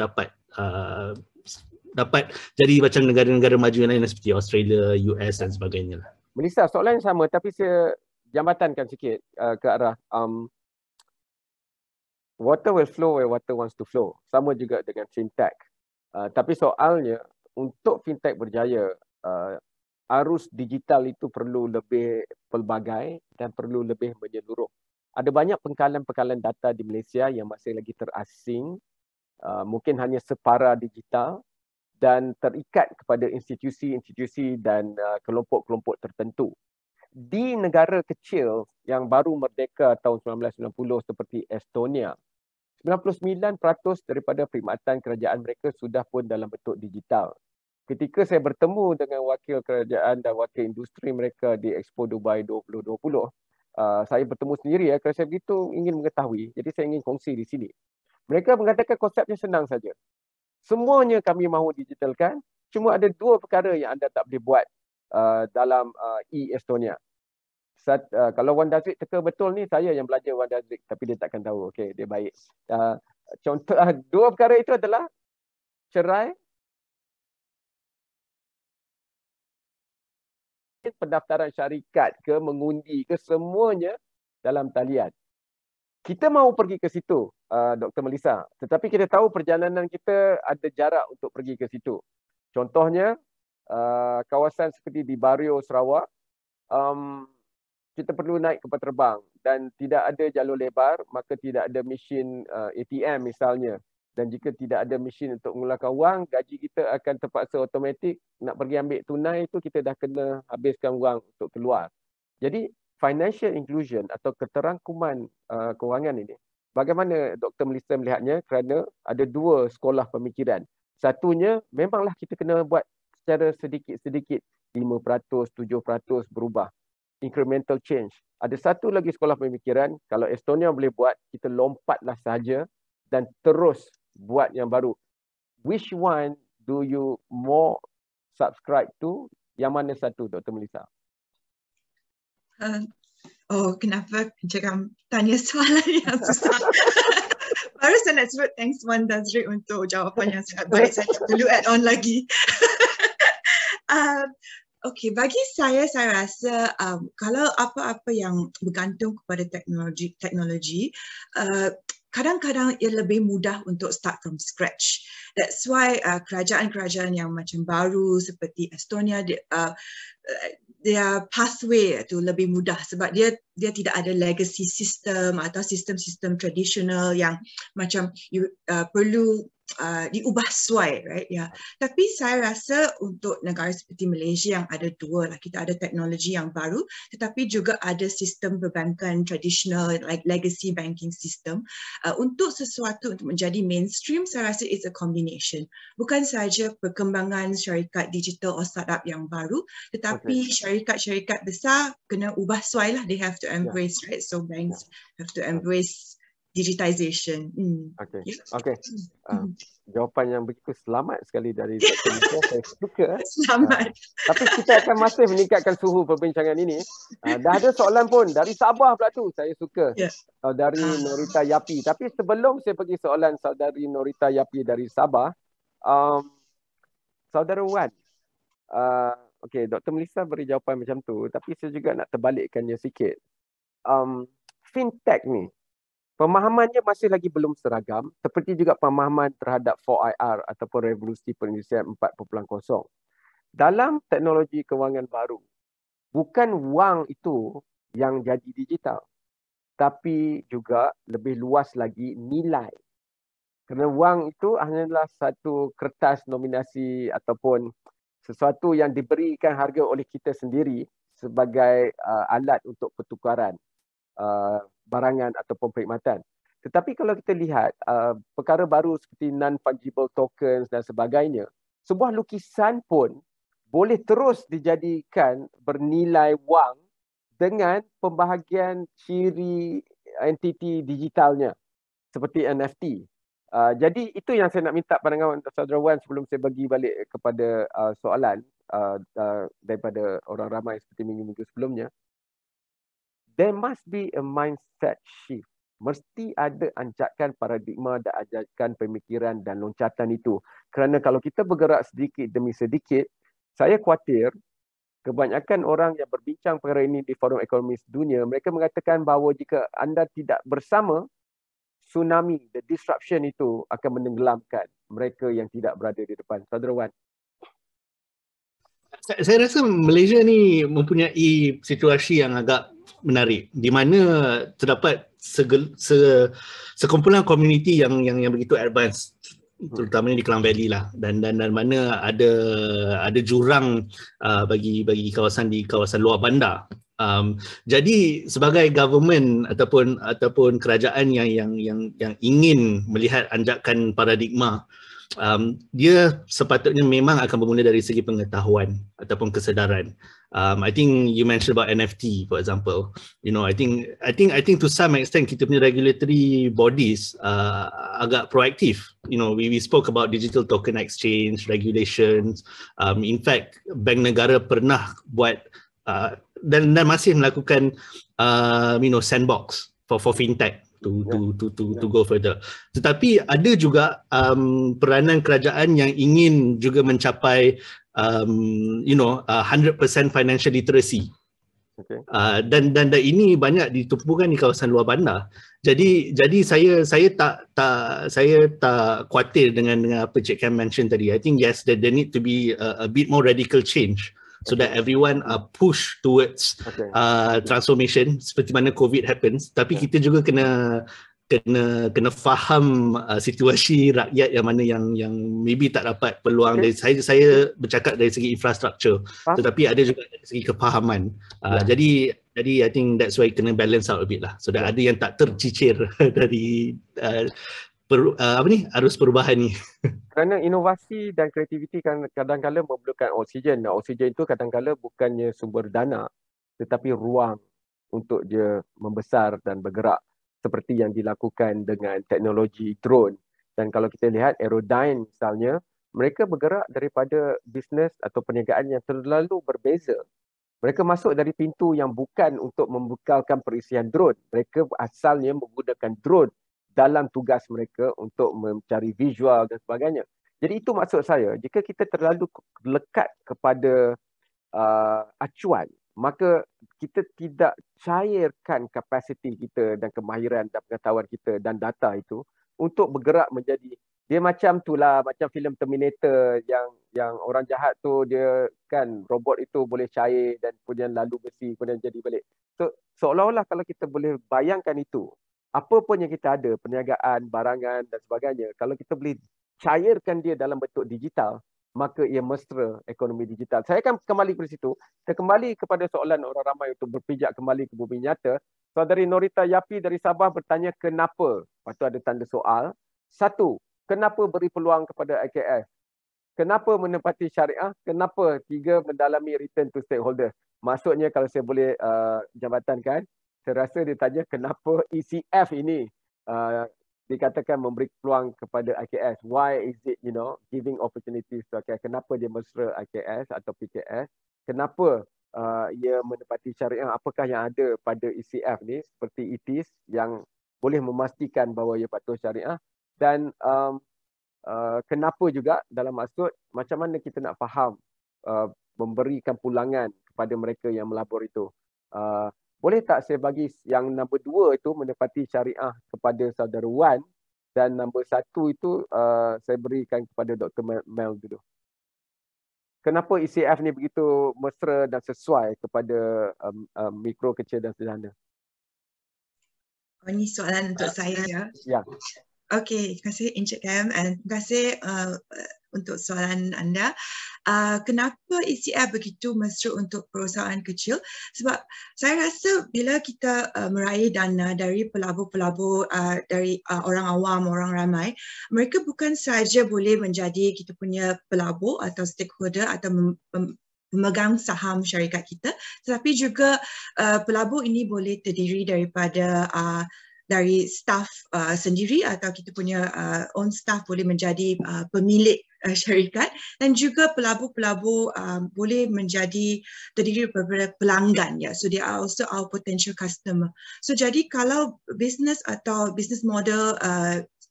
dapat jadi macam negara-negara maju yang lain seperti Australia, US dan sebagainya lah. Melissa, soalan yang sama tapi saya jambatankan sikit ke arah water will flow where water wants to flow. Sama juga dengan fintech. Tapi soalnya untuk fintech berjaya, arus digital itu perlu lebih pelbagai dan perlu lebih menyeluruh. Ada banyak pengkalan-pengkalan data di Malaysia yang masih lagi terasing, mungkin hanya separa digital dan terikat kepada institusi-institusi dan kelompok-kelompok tertentu. Di negara kecil yang baru merdeka tahun 1990 seperti Estonia, 99% daripada perkhidmatan kerajaan mereka sudah pun dalam bentuk digital. Ketika saya bertemu dengan wakil kerajaan dan wakil industri mereka di Expo Dubai 2020, saya bertemu sendiri kerana saya begitu ingin mengetahui. Jadi saya ingin kongsi di sini. Mereka mengatakan konsepnya senang saja. Semuanya kami mahu digitalkan, cuma ada 2 perkara yang anda tak boleh buat dalam e-Estonia. Kalau Wan Dazrik teka betul ni, saya yang belajar Wan Dazrik, tapi dia takkan tahu. Okey, dia baik. Contoh 2 perkara itu adalah cerai, pendaftaran syarikat ke, mengundi ke, semuanya dalam talian. Kita mahu pergi ke situ, Dr. Melissa, tetapi kita tahu perjalanan kita ada jarak untuk pergi ke situ. Contohnya, kawasan seperti di Bario, Sarawak, kita perlu naik kapal terbang dan tidak ada jalur lebar, maka tidak ada mesin ATM misalnya. Dan jika tidak ada mesin untuk mengeluarkan wang, gaji kita akan terpaksa automatik. Nak pergi ambil tunai itu kita dah kena habiskan wang untuk keluar. Jadi financial inclusion atau keterangkuman kewangan ini, bagaimana Dr. Melissa melihatnya? Kerana ada 2 sekolah pemikiran. Satunya, memanglah kita kena buat secara sedikit-sedikit, 5%, 7% berubah. Incremental change. Ada satu lagi sekolah pemikiran, kalau Estonia boleh buat, kita lompatlah sahaja dan terus buat yang baru. Which one do you more subscribe to? Yang mana satu, Dr. Melissa? Kenapa jangan tanya soalan yang susah? Baru saya nak sebut thanks Wan Dazrik untuk jawapan yang sangat baik. Saya tak perlu add on lagi. Okey, bagi saya rasa kalau apa-apa yang bergantung kepada teknologi, kadang-kadang ia lebih mudah untuk start from scratch. That's why kerajaan-kerajaan yang macam baru seperti Estonia, their pathway tu lebih mudah sebab dia tidak ada legacy system atau sistem-sistem tradisional yang macam perlu diubah suai, right? Ya. Tapi saya rasa untuk negara seperti Malaysia yang ada 2 lah, kita ada teknologi yang baru, tetapi juga ada sistem perbankan tradisional, like legacy banking system. Untuk sesuatu untuk menjadi mainstream, saya rasa it's a combination. Bukan sahaja perkembangan syarikat digital atau startup yang baru, tetapi syarikat-syarikat besar kena ubah suai lah. They have to embrace, right? So banks have to embrace digitization. Okey. Jawapan yang begitu selamat sekali dari Dr. Melissa. Saya suka. Selamat. Tapi kita akan masih meningkatkan suhu perbincangan ini. Dah ada soalan pun dari Sabah pula tu. Saya suka. Saudari Norita Yapi. Tapi sebelum saya pergi soalan saudari Norita Yapi dari Sabah, Saudara Wan, okey, Dr. Melissa beri jawapan macam tu, tapi saya juga nak terbalikkannya sikit. Fintech ni, pemahamannya masih lagi belum seragam, seperti juga pemahaman terhadap 4IR ataupun revolusi perindustrian 4.0. Dalam teknologi kewangan baru, bukan wang itu yang jadi digital, tapi juga lebih luas lagi nilai. Kerana wang itu hanyalah satu kertas nominasi ataupun sesuatu yang diberikan harga oleh kita sendiri sebagai alat untuk pertukaran barangan ataupun perkhidmatan. Tetapi kalau kita lihat perkara baru seperti non-fungible tokens dan sebagainya, sebuah lukisan pun boleh terus dijadikan bernilai wang dengan pembahagian ciri entiti digitalnya seperti NFT. Jadi itu yang saya nak minta pandangan Saudara Wan sebelum saya bagi balik kepada soalan daripada orang ramai seperti minggu-minggu sebelumnya. There must be a mindset shift. Mesti ada anjakan paradigma dan anjakan pemikiran dan loncatan itu. Kerana kalau kita bergerak sedikit demi sedikit, saya khawatir kebanyakan orang yang berbincang perkara ini di Forum Ekonomi Dunia, mereka mengatakan bahawa jika anda tidak bersama, tsunami, the disruption itu akan menenggelamkan mereka yang tidak berada di depan. Saudara Wan. Saya rasa Malaysia ni mempunyai situasi yang agak menarik di mana terdapat sekumpulan komuniti yang begitu advance, terutamanya di Klang Valley lah, dan mana ada jurang bagi kawasan di kawasan luar bandar. Jadi sebagai government ataupun kerajaan yang ingin melihat anjakan paradigma, dia sepatutnya memang akan bermula dari segi pengetahuan ataupun kesedaran. I think you mentioned about NFT, for example. You know, I think to some extent kita punya regulatory bodies agak proaktif. You know, we spoke about digital token exchange regulations. In fact, Bank Negara pernah buat dan masih melakukan sandbox for fintech to go further. Tetapi ada juga peranan kerajaan yang ingin juga mencapai 100% financial literacy. Okay. Dan ini banyak ditumpukan di kawasan luar bandar. Jadi saya tak khawatir dengan apa Cik Kam mention tadi. I think yes, there need to be a bit more radical change so that everyone are pushed towards transformation seperti mana COVID happens. Tapi kita juga kena faham situasi rakyat yang mana yang maybe tak dapat peluang. Dari saya bercakap dari segi infrastruktur, tetapi ada juga dari segi kefahaman. Jadi I think that's why kena balance out a bit lah, so that ada yang tak tercicir dari arus perubahan ni. Kerana inovasi dan kreativiti kadang-kala memerlukan oksigen. Oksigen itu kadang-kala bukannya sumber dana, tetapi ruang untuk dia membesar dan bergerak, seperti yang dilakukan dengan teknologi drone. Dan kalau kita lihat Aerodyne misalnya, mereka bergerak daripada bisnes atau perniagaan yang terlalu berbeza. Mereka masuk dari pintu yang bukan untuk membekalkan perisian drone. Mereka asalnya menggunakan drone dalam tugas mereka untuk mencari visual dan sebagainya. Jadi itu maksud saya, jika kita terlalu lekat kepada acuan, maka kita tidak cairkan kapasiti kita dan kemahiran dan pengetahuan kita dan data itu untuk bergerak menjadi, dia macam itulah, macam filem Terminator yang orang jahat tu dia kan robot itu boleh cair dan kemudian lalu besi kemudian jadi balik. So seolah-olah kalau kita boleh bayangkan itu, apa pun yang kita ada, perniagaan, barangan dan sebagainya, kalau kita boleh cairkan dia dalam bentuk digital, maka ia mesra ekonomi digital. Saya akan kembali ke situ. Kita kembali kepada soalan orang ramai untuk berpijak kembali ke bumi nyata. Saudari Norita Yapi dari Sabah bertanya kenapa? Lepas tu ada tanda soal. 1. Kenapa beri peluang kepada IKS? Kenapa menepati syariah? Kenapa? 3. Mendalami return to stakeholder. Maksudnya kalau saya boleh jabatankan, saya rasa dia tanya kenapa ECF ini dikatakan memberi peluang kepada IKS. Why is it, giving opportunities to IKS? Kenapa dia mesra IKS atau PKS? Kenapa ia menepati syariah? Apakah yang ada pada ECF ni seperti ITIS yang boleh memastikan bahawa ia patuh syariah? Dan kenapa juga dalam maksud macam mana kita nak faham memberikan pulangan kepada mereka yang melabur itu. Boleh tak saya bagi yang nombor 2 itu menepati syariah kepada saudara Wan, dan nombor 1 itu saya berikan kepada Dr. Mel dulu. Kenapa ECF ni begitu mesra dan sesuai kepada mikro, kecil dan sederhana? Ini soalan untuk saya ya. Ya. Okey, terima kasih Encik Kam, dan terima kasih untuk soalan anda. Kenapa ECF begitu mesra untuk perusahaan kecil? Sebab saya rasa bila kita meraih dana dari pelabur-pelabur, dari orang awam, orang ramai, mereka bukan sahaja boleh menjadi kita punya pelabur atau stakeholder atau memegang saham syarikat kita, tetapi juga pelabur ini boleh terdiri daripada dari staff sendiri, atau kita punya own staff boleh menjadi pemilik syarikat, dan juga pelabur-pelabur boleh menjadi terdiri daripada pelanggan, ya. So they are also our potential customer. So jadi kalau business atau business model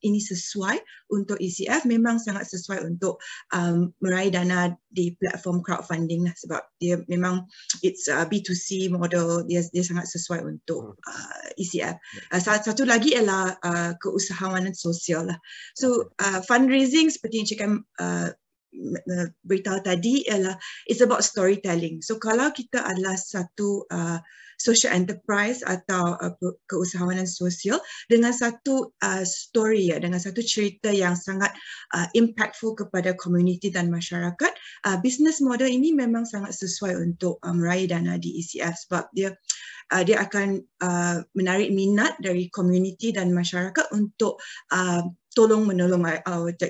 ini sesuai untuk ECF, memang sangat sesuai untuk meraih dana di platform crowdfunding lah, sebab dia memang it's B2C model, dia sangat sesuai untuk ECF. Satu lagi ialah keusahawanan sosial lah. So fundraising seperti yang Encik Kam beritahu tadi ialah it's about storytelling. So kalau kita adalah satu social enterprise atau keusahawanan sosial dengan satu story, dengan satu cerita yang sangat impactful kepada komuniti dan masyarakat, business model ini memang sangat sesuai untuk meraih dana di ECF sebab dia akan menarik minat dari komuniti dan masyarakat untuk tolong menolong,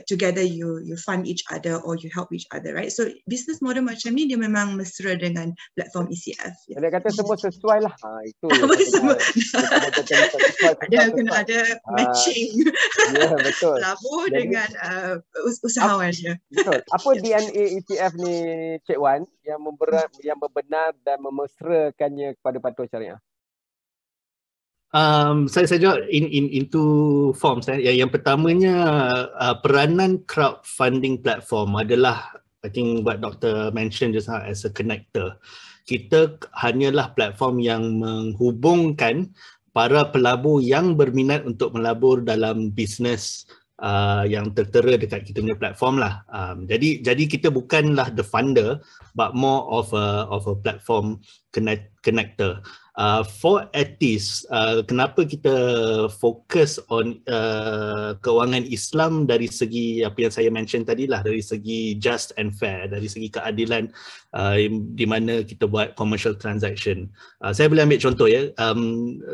together you fund each other or you help each other, right? So business model macam ni dia memang mesra dengan platform ECF. Dia kata semua sesuai lah. Itu. Semua. Ada kena ada matching. Ya, betul. Pelabur dengan usahawan dia. Betul. Apa DNA ECF ni, Cik Wan, yang membenar dan memesrakannya kepada patuh syariah? Saya jawab in two forms. Yang pertamanya, peranan crowdfunding platform adalah, I think what Dr. mentioned just now, as a connector. Kita hanyalah platform yang menghubungkan para pelabur yang berminat untuk melabur dalam bisnes yang tertera dekat kita punya platform lah. Jadi kita bukanlah the funder, but more of a platform connector. For artists, kenapa kita fokus on kewangan Islam dari segi apa yang saya mention tadi lah, dari segi just and fair, dari segi keadilan di mana kita buat commercial transaction. Saya boleh ambil contoh ya,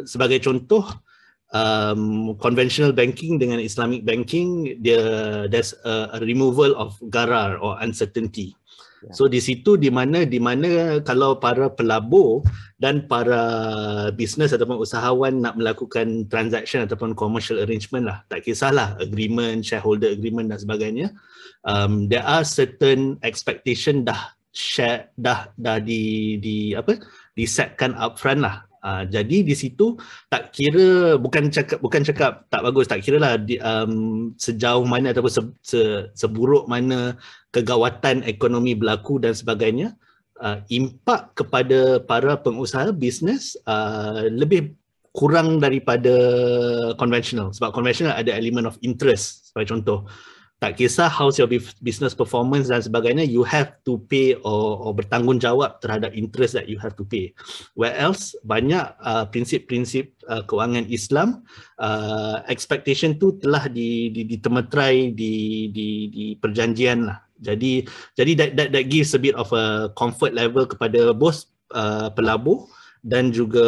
sebagai contoh, conventional banking dengan Islamic banking, there's a removal of gharar or uncertainty. So di situ di mana kalau para pelabur dan para bisnes ataupun usahawan nak melakukan transaction ataupun commercial arrangement lah, tak kisahlah agreement, shareholder agreement dan sebagainya, there are certain expectation dah disetkan upfront lah. Jadi di situ tak kira, bukan cakap tak bagus, tak kira lah sejauh mana ataupun seburuk mana kegawatan ekonomi berlaku dan sebagainya, impak kepada para pengusaha bisnes lebih kurang daripada konvensional, sebab konvensional ada elemen of interest. Sebagai contoh, tak kisah how's your business performance dan sebagainya, you have to pay or bertanggungjawab terhadap interest that you have to pay. Whereas banyak prinsip-prinsip kewangan Islam, expectation tu telah ditemeterai di perjanjian lah. Jadi that gives a bit of a comfort level kepada both pelabur dan juga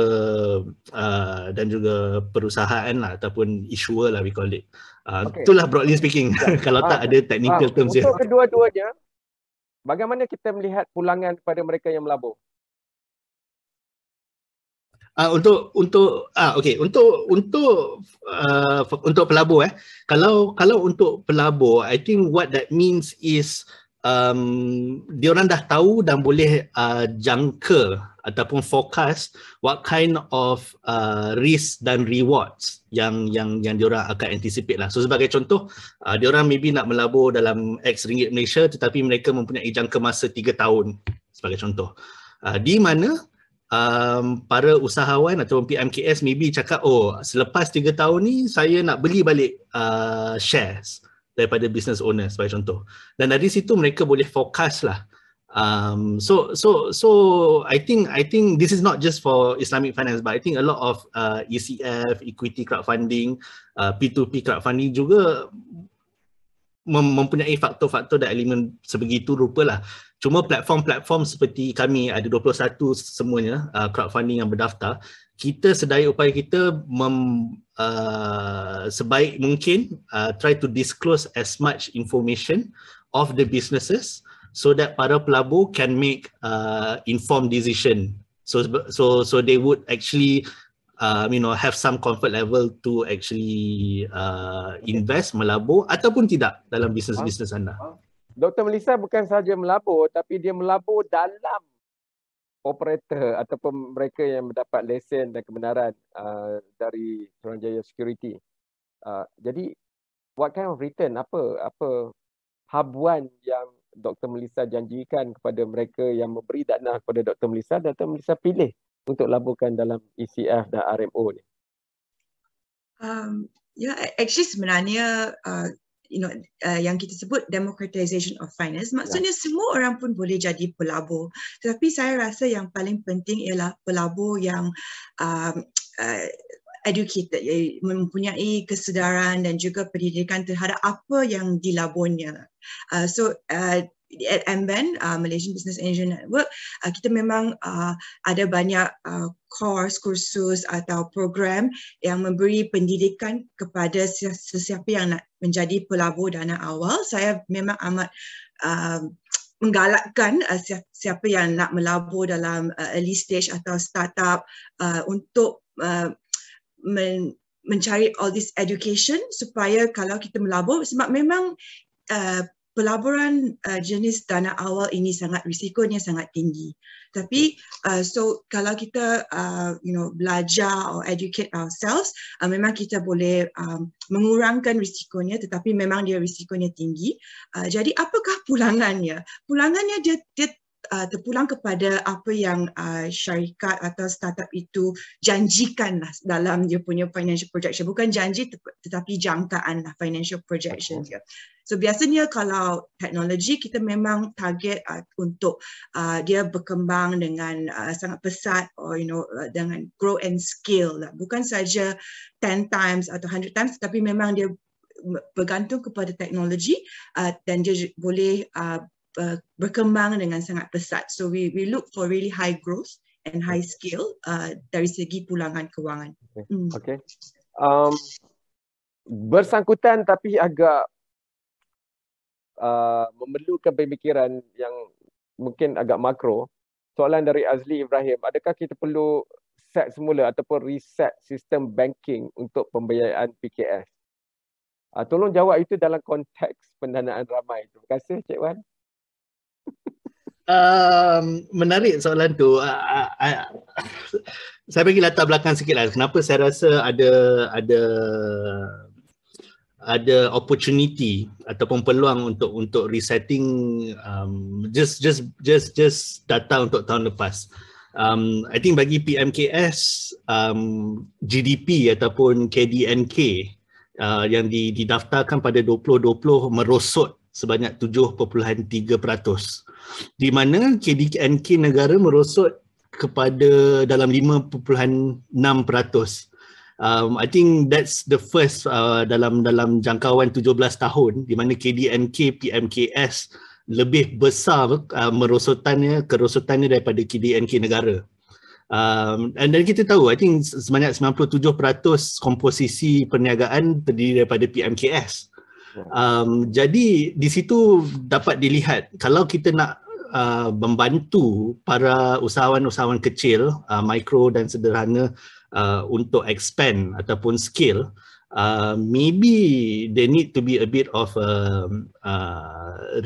perusahaan lah, ataupun issuer lah, we call it. Itulah broadly speaking. Kalau tak ada technical terms untuk kedua-duanya, bagaimana kita melihat pulangan kepada mereka yang melabur? Untuk pelabur, kalau untuk pelabur, I think what that means is diorang dah tahu dan boleh jangka ataupun forecast what kind of risk dan rewards yang diorang akan anticipate lah. So sebagai contoh, diorang maybe nak melabur dalam X ringgit Malaysia, tetapi mereka mempunyai jangka masa 3 tahun sebagai contoh, di mana para usahawan atau PMKS maybe cakap, oh selepas 3 tahun ni saya nak beli balik shares daripada business owner sebagai contoh, dan dari situ mereka boleh forecast lah. So I think this is not just for Islamic finance, but I think a lot of ECF, equity crowdfunding, P2P crowdfunding juga mempunyai faktor-faktor dan elemen sebegitu rupa lah. Cuma platform-platform seperti kami, ada 21 semuanya crowdfunding yang berdaftar, kita sedaya upaya kita sebaik mungkin try to disclose as much information of the businesses so that para pelabur can make informed decision. So they would actually have some comfort level to actually invest, melabur ataupun tidak dalam bisnes-bisnes anda. Dr. Melissa bukan sahaja melabur, tapi dia melabur dalam operator ataupun mereka yang mendapat lesen dan kebenaran dari Suruhanjaya Security. Jadi what kind of return, apa habuan yang Dr. Melissa janjikan kepada mereka yang memberi dana kepada Dr. Melissa, Dr. Melissa pilih untuk laburkan dalam ECF dan RMO ni? Actually sebenarnya yang kita sebut democratization of finance. Maksudnya semua orang pun boleh jadi pelabur. Tetapi saya rasa yang paling penting ialah pelabur yang educated, mempunyai kesedaran dan juga pendidikan terhadap apa yang dilaburnya. At MBAN, Malaysian Business Angel Network, kita memang ada banyak kursus atau program yang memberi pendidikan kepada sesiapa yang nak menjadi pelabur dana awal. Saya memang amat menggalakkan siapa yang nak melabur dalam early stage atau startup untuk mencari all this education supaya kalau kita melabur, sebab memang pelaburan jenis dana awal ini risikonya sangat tinggi. Tapi kalau kita belajar or educate ourselves, memang kita boleh mengurangkan risikonya, tetapi memang dia risikonya tinggi. Jadi apakah pulangannya? Pulangannya dia terpulang kepada apa yang syarikat atau startup itu janjikan lah dalam dia punya financial projection. Bukan janji tetapi jangkaan lah financial projection dia. So biasanya kalau teknologi kita memang target untuk dia berkembang dengan sangat pesat or dengan grow and scale lah. Bukan saja 10 times atau 100 times, tapi memang dia bergantung kepada teknologi dan dia boleh berkembang dengan sangat pesat. So we look for really high growth and high scale dari segi pulangan kewangan. Okay. Bersangkutan tapi agak memerlukan pemikiran yang mungkin agak makro. Soalan dari Azli Ibrahim, adakah kita perlu set semula ataupun reset sistem banking untuk pembiayaan PKS? Tolong jawab itu dalam konteks pendanaan ramai. Terima kasih Cik Wan. Menarik soalan tu. Saya bagi latar belakang sikit lah. Kenapa saya rasa ada opportunity ataupun peluang untuk resetting just data untuk tahun lepas. I think bagi PMKS GDP ataupun KDNK yang didaftarkan pada 2020 merosot sebanyak 7.3%, di mana KDNK negara merosot kepada dalam 5.6%. I think that's the first dalam jangkauan 17 tahun di mana KDNK PMKS lebih besar kerosotannya daripada KDNK negara. Dan kita tahu, I think sebanyak 97% komposisi perniagaan terdiri daripada PMKS. Jadi di situ dapat dilihat kalau kita nak membantu para usahawan-usahawan kecil, mikro dan sederhana untuk expand ataupun scale, maybe they need to be a bit of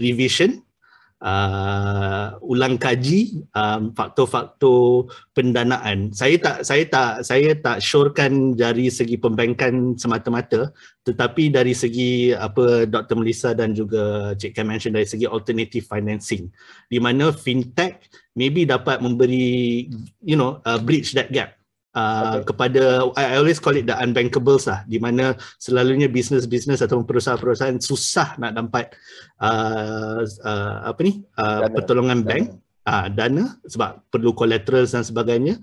revision, ulang kaji faktor-faktor pendanaan. Saya tak syorkan dari segi pembankan semata-mata, tetapi dari segi apa Dr. Melissa dan juga Cik Kam mention, dari segi alternative financing, di mana fintech maybe dapat memberi bridge that gap. Kepada, I always call it the unbankables lah, di mana selalunya bisnes-bisnes atau perusahaan-perusahaan susah nak dapat pertolongan bank, dana sebab perlu collaterals dan sebagainya.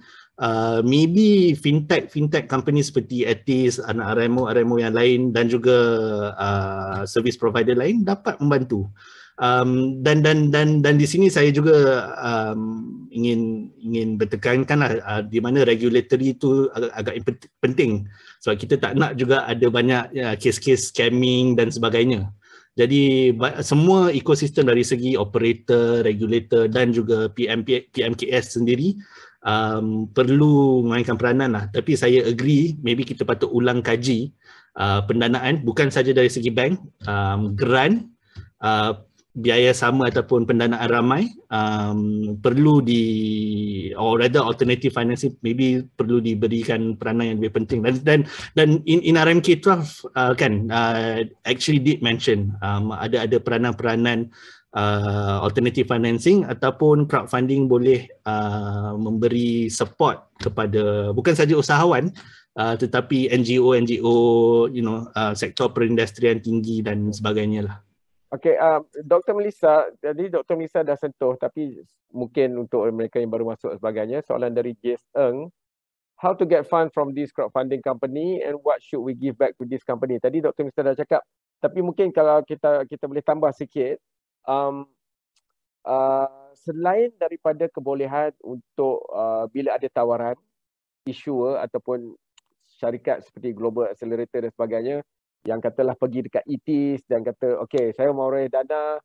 Maybe fintech company seperti Etis, anak RMO yang lain dan juga service provider lain dapat membantu. Dan di sini saya juga ingin bertekankanlah di mana regulatory itu agak penting sebab kita tak nak juga ada banyak kes-kes scamming dan sebagainya. Jadi semua ekosistem dari segi operator, regulator dan juga PMKS sendiri perlu memainkan peranan lah. Tapi saya agree, maybe kita patut ulang kaji pendanaan bukan saja dari segi bank, grant, biaya sama ataupun pendanaan ramai perlu or rather alternative financing maybe perlu diberikan peranan yang lebih penting. Dan in RMK 12 actually did mention ada peranan-peranan alternative financing ataupun crowdfunding boleh memberi support kepada bukan saja usahawan tetapi NGO sektor perindustrian tinggi dan sebagainya lah. Okey, Dr. Melissa, jadi Dr. Melissa dah sentuh, tapi mungkin untuk mereka yang baru masuk sebagainya, soalan dari Jace Eng, how to get fund from this crowdfunding company and what should we give back to this company? Tadi Dr. Melissa dah cakap, tapi mungkin kalau kita boleh tambah sikit, selain daripada kebolehan untuk bila ada tawaran issuer ataupun syarikat seperti Global Accelerator dan sebagainya yang katalah pergi dekat ITIS dan kata okey saya mau raih dana,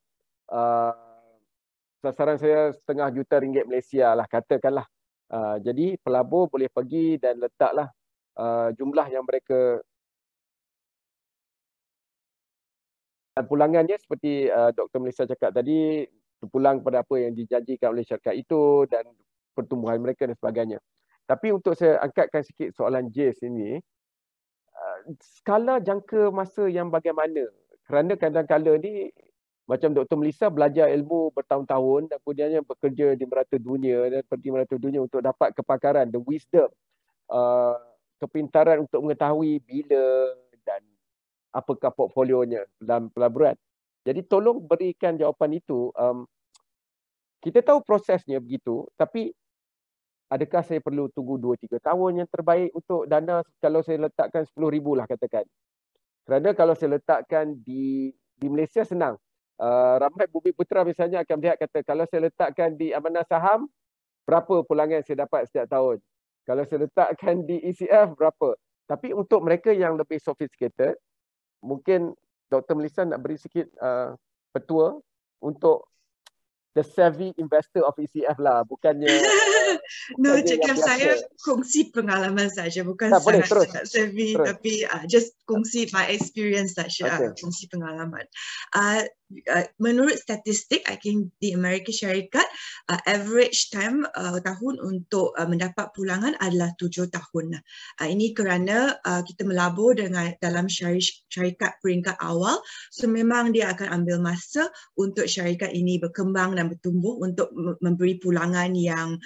sasaran saya RM500,000 Malaysia lah katakanlah. Jadi pelabur boleh pergi dan letaklah jumlah yang mereka pulangan dia seperti Dr. Melissa cakap tadi, terpulang pada apa yang dijanjikan oleh syarikat itu dan pertumbuhan mereka dan sebagainya. Tapi untuk saya angkatkan sikit soalan Jace ini, skala jangka masa yang bagaimana? Kerana kadang-kadang ni macam Dr. Melissa belajar ilmu bertahun-tahun dan kemudiannya bekerja di merata dunia dan pergi merata dunia untuk dapat kepakaran, the wisdom, kepintaran untuk mengetahui bila dan apakah portfolionya dalam pelaburan. Jadi tolong berikan jawapan itu. Kita tahu prosesnya begitu, tapi adakah saya perlu tunggu 2-3 tahun yang terbaik untuk dana kalau saya letakkan 10,000 lah katakan. Kerana kalau saya letakkan di Malaysia senang. Ramai bumi putera misalnya akan melihat kata kalau saya letakkan di Amanah Saham, berapa pulangan saya dapat setiap tahun. Kalau saya letakkan di ECF, berapa. Tapi untuk mereka yang lebih sophisticated, mungkin Dr. Melissa nak beri sikit petua untuk the savvy investor of ECF lah, bukannya no, cakap saya kongsi pengalaman saja, bukan sangat savvy, tapi just kongsi my experience saja, kongsi pengalaman. Menurut statistik, I think di Amerika Syarikat, average time tahun untuk mendapat pulangan adalah 7 tahun. Ini kerana kita melabur dalam syarikat peringkat awal, so memang dia akan ambil masa untuk syarikat ini berkembang dan bertumbuh untuk memberi pulangan yang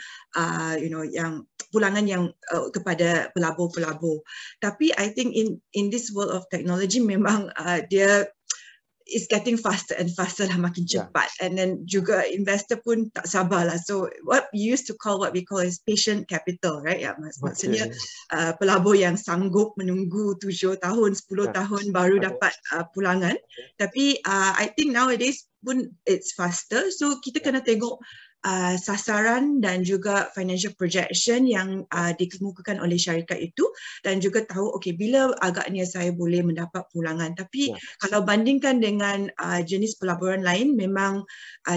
yang pulangan yang kepada pelabur-pelabur. Tapi I think in this world of technology memang dia is getting faster and faster lah, makin cepat. And then juga investor pun tak sabar lah. So what we call is patient capital, right? Ya, maksudnya pelabur yang sanggup menunggu 7 tahun, 10 tahun baru dapat pulangan. Tapi I think nowadays pun it's faster. So kita kena tengok sasaran dan juga financial projection yang dikemukakan oleh syarikat itu dan juga tahu okey bila agaknya saya boleh mendapat pulangan. Tapi kalau bandingkan dengan jenis pelaburan lain, memang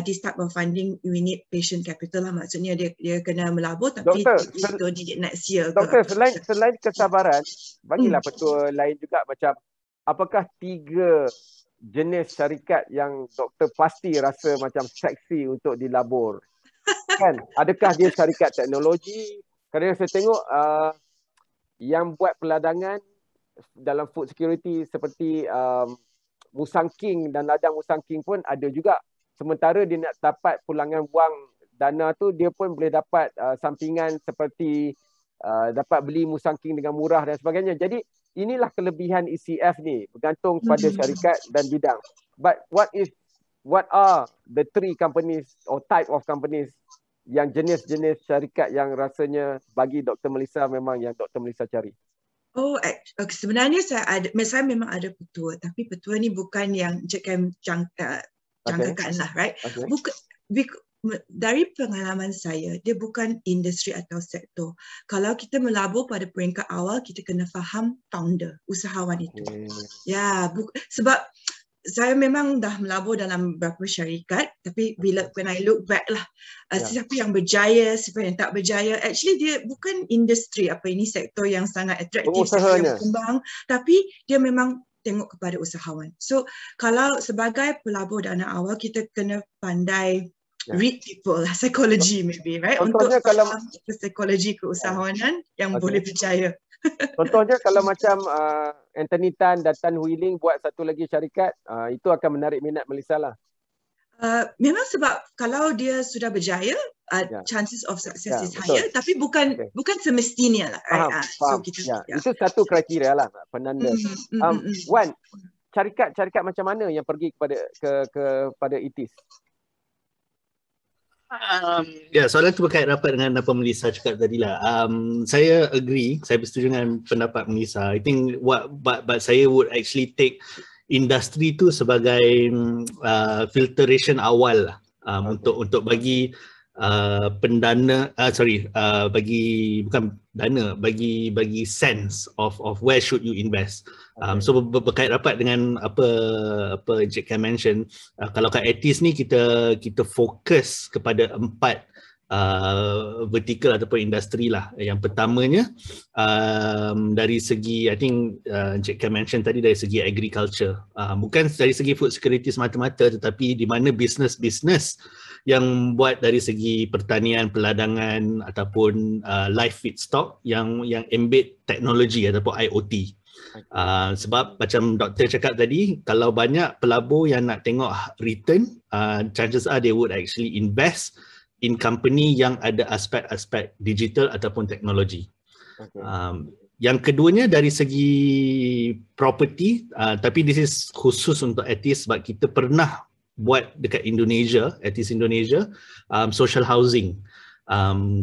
this type of funding we need patient capital lah, maksudnya dia kena melabur tapi itu di next year. Doktor, selain kesabaran, bagilah petua lain juga, macam apakah 3 jenis syarikat yang doktor pasti rasa macam seksi untuk dilabur? Kan, adakah dia syarikat teknologi? Kerana saya tengok yang buat peladangan dalam food security seperti Musang King dan ladang Musang King pun ada juga. Sementara dia nak dapat pulangan wang dana tu, dia pun boleh dapat sampingan seperti dapat beli Musang King dengan murah dan sebagainya. Jadi inilah kelebihan ECF ni, bergantung pada syarikat dan bidang. But what are the 3 companies or type of companies yang jenis-jenis syarikat yang rasanya bagi Dr. Melissa memang yang Dr. Melissa cari? Oh, sebenarnya saya memang ada petua, tapi petua ni bukan yang jangkakan lah, right? Bukan, dari pengalaman saya, dia bukan industri atau sektor. Kalau kita melabur pada peringkat awal, kita kena faham founder, usahawan itu. Ya, sebab saya memang dah melabur dalam beberapa syarikat, tapi when I look back lah, siapa yang berjaya, siapa yang tak berjaya, actually dia bukan industri ini sektor yang sangat atraktif, sektor yang berkembang, tapi dia memang tengok kepada usahawan. So kalau sebagai pelabur dana awal, kita kena pandai read people lah, psychology maybe, right? Contohnya untuk kalau psikologi keusahawanan yang boleh berjaya. Contohnya kalau macam Anthony Tan dan Tan Hui Ling buat satu lagi syarikat, itu akan menarik minat Melissa lah. Memang sebab kalau dia sudah berjaya, chances of success is betul. higher, tapi bukan semestinya lah. Faham, Right? faham. So kita Itu satu kriteria lah penanda. Wan, syarikat macam mana yang pergi kepada ITIS? Soalan tu berkait rapat dengan apa Melissa cakap tadi lah. Saya agree, saya bersetuju dengan pendapat Melissa. I think but saya would actually take industri tu sebagai filtration awal lah, untuk bagi bagi sense of where should you invest. So berkait rapat dengan apa Encik Ken mention, kalau kat ATIS ni kita fokus kepada 4 vertical ataupun industri lah. Yang pertamanya dari segi, I think Encik Ken mention tadi, dari segi agriculture, bukan dari segi food security semata-mata, tetapi di mana bisnes yang buat dari segi pertanian, peladangan ataupun live feedstock yang embed teknologi ataupun IoT. Sebab macam doktor cakap tadi, kalau banyak pelabur yang nak tengok return, chances are they would actually invest in company yang ada aspek-aspek digital ataupun teknologi. Yang keduanya dari segi property, tapi this is khusus untuk ATIS sebab kita pernah buat dekat Indonesia, ATIS Indonesia, social housing.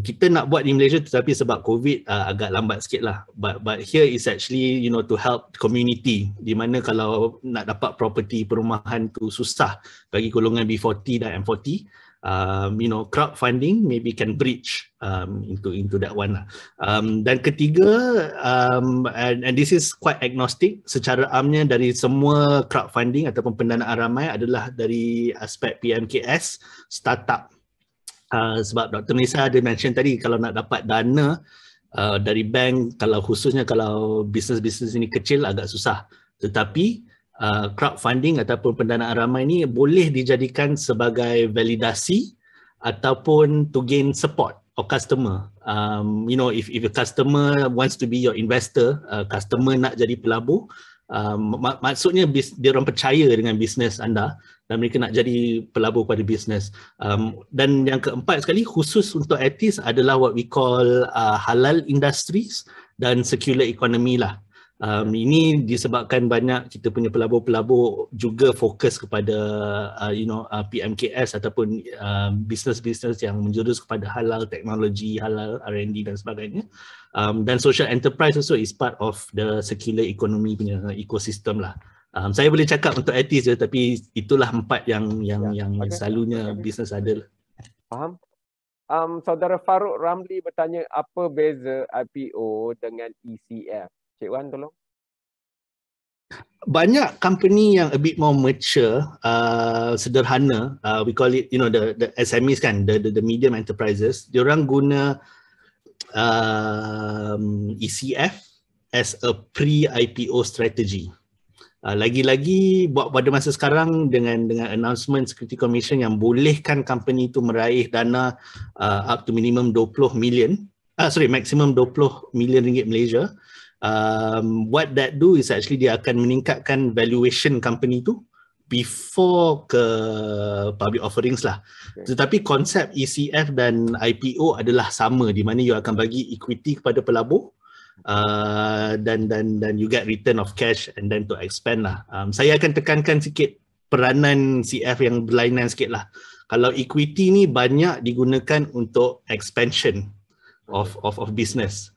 Kita nak buat di Malaysia tetapi sebab COVID agak lambat sikit lah. But here is actually to help community, di mana kalau nak dapat property perumahan tu susah bagi golongan B40 dan M40. Crowdfunding maybe can bridge into that one lah. Dan ketiga, and this is quite agnostic, secara amnya dari semua crowdfunding ataupun pendanaan ramai adalah dari aspek PMKS, startup. Sebab Dr. Melissa ada mention tadi, kalau nak dapat dana dari bank, khususnya kalau bisnes-bisnes ini kecil agak susah. Tetapi crowdfunding ataupun pendanaan ramai ni boleh dijadikan sebagai validasi ataupun to gain support of customer. If a customer wants to be your investor, customer nak jadi pelabur, maksudnya dia orang percaya dengan bisnes anda dan mereka nak jadi pelabur pada bisnes. Dan yang keempat sekali, khusus untuk ATIS adalah what we call halal industries dan circular economy lah. Ini disebabkan banyak kita punya pelabur-pelabur juga fokus kepada PMKS ataupun bisnes-bisnes yang menjurus kepada halal teknologi, halal R&D dan sebagainya. Dan social enterprise also is part of the circular economy punya ekosistem lah. Saya boleh cakap untuk ATIS je, tapi itulah 4 yang selalunya bisnes ada. Faham? Saudara Farouk Ramli bertanya, apa beza IPO dengan ECF? Cik Wan tolong. Banyak company yang a bit more mature, sederhana, we call it the SMEs kan, the medium enterprises, diorang guna ECF as a pre-IPO strategy. Lagi-lagi pada masa sekarang dengan announcement Security Commission yang bolehkan company itu meraih dana up to minimum 20 million, maximum 20 million ringgit Malaysia. What that do is actually dia akan meningkatkan valuation company tu before ke public offerings lah. Tetapi konsep ECF dan IPO adalah sama, di mana you akan bagi equity kepada pelabur dan you get return of cash and then to expand lah. Saya akan tekankan sikit peranan CF yang berlainan sikit lah. Kalau equity ni banyak digunakan untuk expansion of business.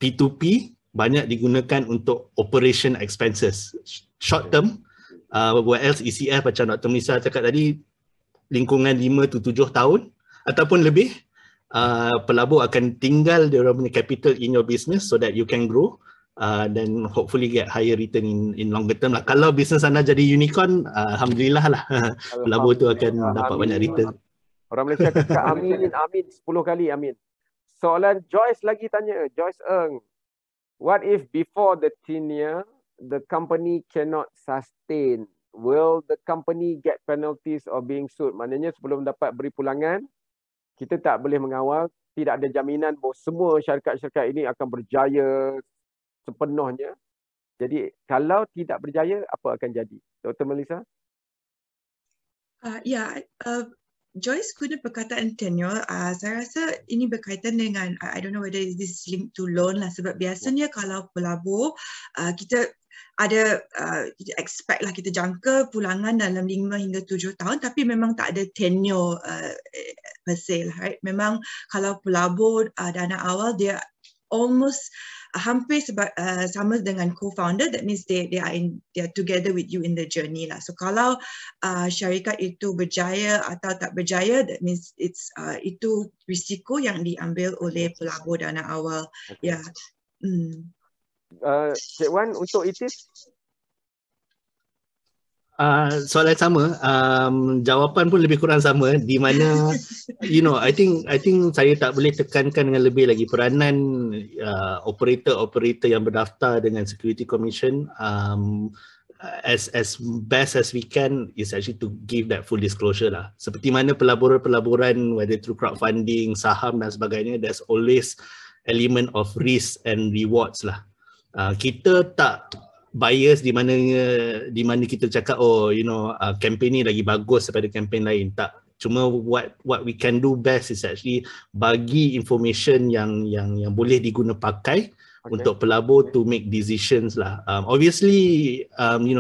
P2P banyak digunakan untuk operation expenses. Short term, whereas ECF macam Dr. Melissa cakap tadi, lingkungan 5 to 7 tahun ataupun lebih, pelabur akan tinggal dia orang punya capital in your business so that you can grow, then hopefully get higher return in longer term lah. Kalau business anda jadi unicorn, alhamdulillah lah, pelabur tu akan dapat banyak return. Orang Malaysia cakap amin 10 kali amin. Soalan Joyce lagi tanya, Joyce Ng. What if before the tenure, the company cannot sustain? Will the company get penalties or being sued? Maknanya sebelum dapat beri pulangan, kita tak boleh mengawal, tidak ada jaminan bahawa semua syarikat-syarikat ini akan berjaya sepenuhnya. Jadi kalau tidak berjaya, apa akan jadi? Dr. Melissa? Joyce guna perkataan tenure, saya rasa ini berkaitan dengan, I don't know whether this is linked to loan lah, sebab biasanya kalau pelabur, kita ada, kita expect lah, kita jangka pulangan dalam 5 hingga 7 tahun, tapi memang tak ada tenure per se lah, right? Memang kalau pelabur dana awal, dia almost hampir sama dengan co-founder. That means they are together with you in the journey lah. So kalau syarikat itu berjaya atau tak berjaya, that means itu risiko yang diambil oleh pelabur dana awal. Okay. Ya. Cik Wan, untuk ITIS? Soalan sama, jawapan pun lebih kurang sama, di mana I think saya tak boleh tekankan dengan lebih lagi peranan operator yang berdaftar dengan Security Commission, as best as we can is actually to give that full disclosure lah. Seperti mana pelaburan whether through crowdfunding, saham dan sebagainya, there's always element of risk and rewards lah. Kita tak bias di mana kita cakap campaign ni lagi bagus daripada campaign lain, tak. Cuma what we can do best is actually bagi information yang boleh diguna pakai untuk pelabur to make decisions lah. Obviously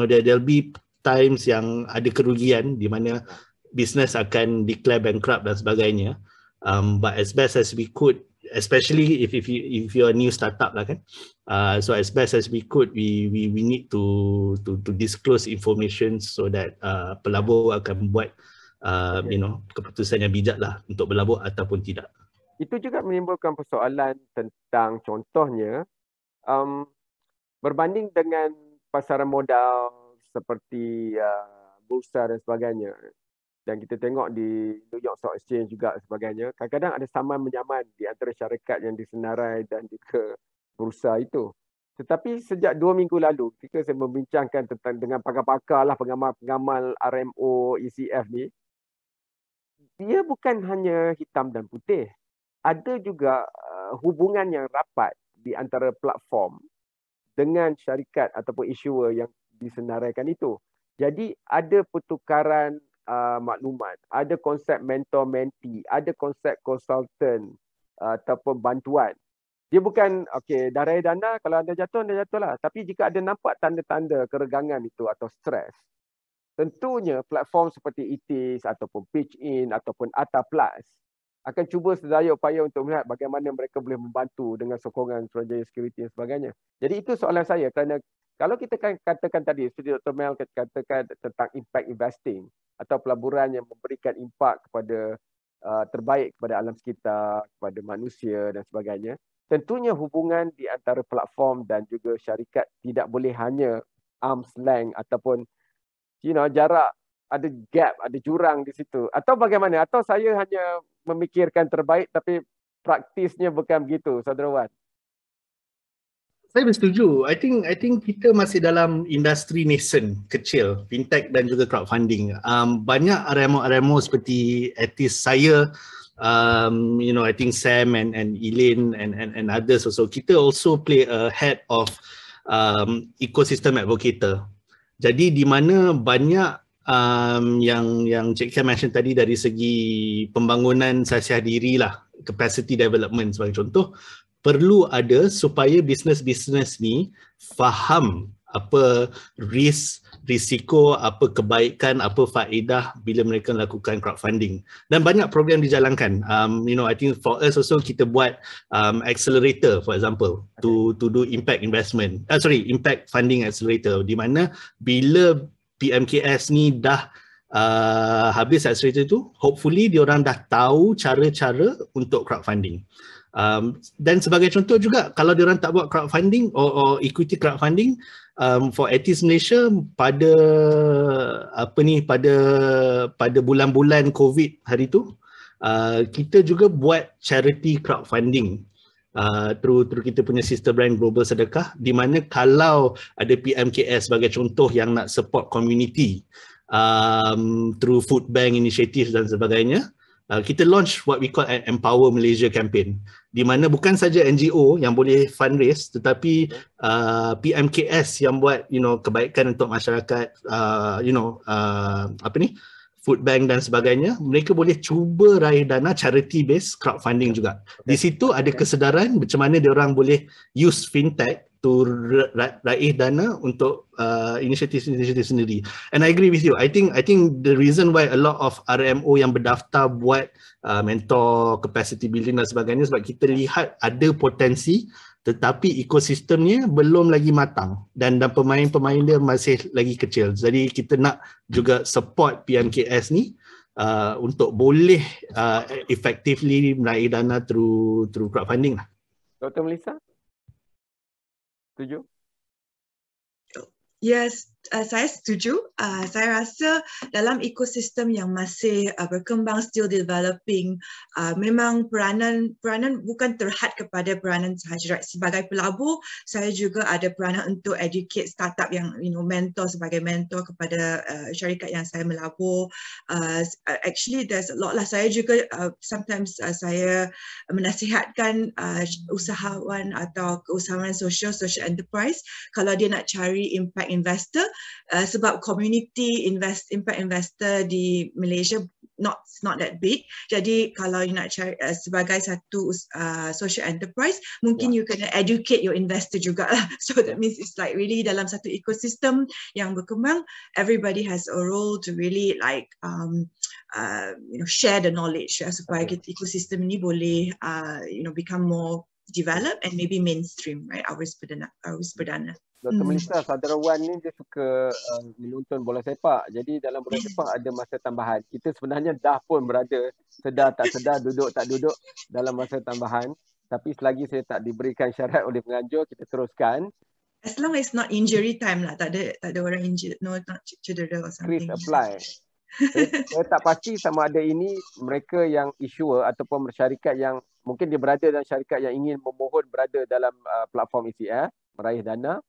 there'll be times yang ada kerugian di mana business akan declare bankrupt dan sebagainya, but as best as we could, especially if you're a new startup lah kan, so as best as we could, we need to disclose information so that pelabur akan buat keputusan yang bijak lah untuk berlabur ataupun tidak. Itu juga menimbulkan persoalan tentang contohnya berbanding dengan pasaran modal seperti bursa dan sebagainya. Dan kita tengok di New York Stock Exchange juga sebagainya, kadang-kadang ada saman menyaman di antara syarikat yang disenarai dan juga bursa itu. Tetapi sejak 2 minggu lalu, ketika saya membincangkan dengan pakar-pakar lah, pengamal RMO, ECF ni, dia bukan hanya hitam dan putih. Ada juga hubungan yang rapat di antara platform dengan syarikat ataupun issuer yang disenaraikan itu. Jadi ada pertukaran maklumat, ada konsep mentor-mentee, ada konsep konsultan ataupun bantuan. Dia bukan, dah raya dana, kalau anda jatuhlah. Tapi jika ada nampak tanda-tanda keregangan itu atau stres, tentunya platform seperti ITIS ataupun Pitch In ataupun Atta Plus akan cuba sedaya upaya untuk melihat bagaimana mereka boleh membantu dengan sokongan Suruhanjaya Security dan sebagainya. Jadi itu soalan saya, kerana kalau kita katakan tadi, seperti Dr. Mel katakan tentang impact investing atau pelaburan yang memberikan impak kepada terbaik kepada alam sekitar, kepada manusia dan sebagainya, tentunya hubungan di antara platform dan juga syarikat tidak boleh hanya arm's length ataupun jarak, ada gap, ada jurang di situ. Atau bagaimana? Atau saya hanya memikirkan terbaik tapi praktisnya bukan begitu, Saudara Wan? Saya bersetuju. I think kita masih dalam industri nascent, kecil, fintech dan juga crowdfunding. Banyak RMO seperti Etis saya, I think Sam and Elaine and others also. Kita also play a head of ecosystem advocator. Jadi di mana banyak yang Cik Sam mention tadi dari segi pembangunan sasiah diri lah, capacity development sebagai contoh, perlu ada supaya bisnes-bisnes ni faham apa risiko, apa kebaikan, apa faedah bila mereka melakukan crowdfunding. Dan banyak program dijalankan. I think for us also kita buat accelerator, for example, to do impact investment. Impact funding accelerator, di mana bila PMKS ni dah habis accelerator tu, hopefully diorang dah tahu cara-cara untuk crowdfunding. Dan sebagai contoh juga, kalau diorang tak buat crowdfunding or equity crowdfunding, for Etis Malaysia pada bulan-bulan COVID hari tu, kita juga buat charity crowdfunding through kita punya sister brand Global Sedekah, di mana kalau ada PMKS sebagai contoh yang nak support community through food bank initiative dan sebagainya, kita launch what we call an Empower Malaysia campaign, di mana bukan saja NGO yang boleh fundraise, tetapi PMKS yang buat kebaikan untuk masyarakat, food bank dan sebagainya, mereka boleh cuba raih dana charity based crowdfunding juga. Di situ ada kesedaran macam mana dia orang boleh use fintech to raih dana untuk inisiatif sendiri. And I agree with you. I think the reason why a lot of RMO yang berdaftar buat mentor, capacity building dan sebagainya sebab kita lihat ada potensi tetapi ekosistemnya belum lagi matang dan pemain-pemain dia masih lagi kecil. Jadi kita nak juga support PMKS ni untuk boleh effectively meraih dana through crowdfunding lah. Dr. Melissa? Setuju? Yes, saya setuju. Saya rasa dalam ekosistem yang masih berkembang, still developing, memang peranan bukan terhad kepada peranan sahaja. Right? Sebagai pelabur, saya juga ada peranan untuk educate startup yang sebagai mentor kepada syarikat yang saya melabur. Actually, there's a lot lah. Saya juga sometimes saya menasihatkan usahawan atau keusahawan social enterprise kalau dia nak cari impact investor, sebab community impact investor di Malaysia not that big. Jadi kalau you nak cari sebagai satu social enterprise, mungkin you kena educate your investor juga lah. So that means it's like really dalam satu ekosistem yang berkembang, everybody has a role to really like share the knowledge supaya ekosistem ini boleh become more developed and maybe mainstream, right? Awis perdana. Dr. Melissa, saudara Wan ni dia suka menonton bola sepak. Jadi dalam bola sepak ada masa tambahan. Kita sebenarnya dah pun berada, sedar tak sedar, duduk tak duduk dalam masa tambahan. Tapi selagi saya tak diberikan syarat oleh penganjur, kita teruskan. As long as not injury time lah, tak ada orang injured, not cedera or something. Chris apply. Saya tak pasti sama ada ini mereka yang issuer ataupun syarikat yang mungkin dia berada dalam syarikat yang ingin memohon berada dalam platform ECF, meraih dana,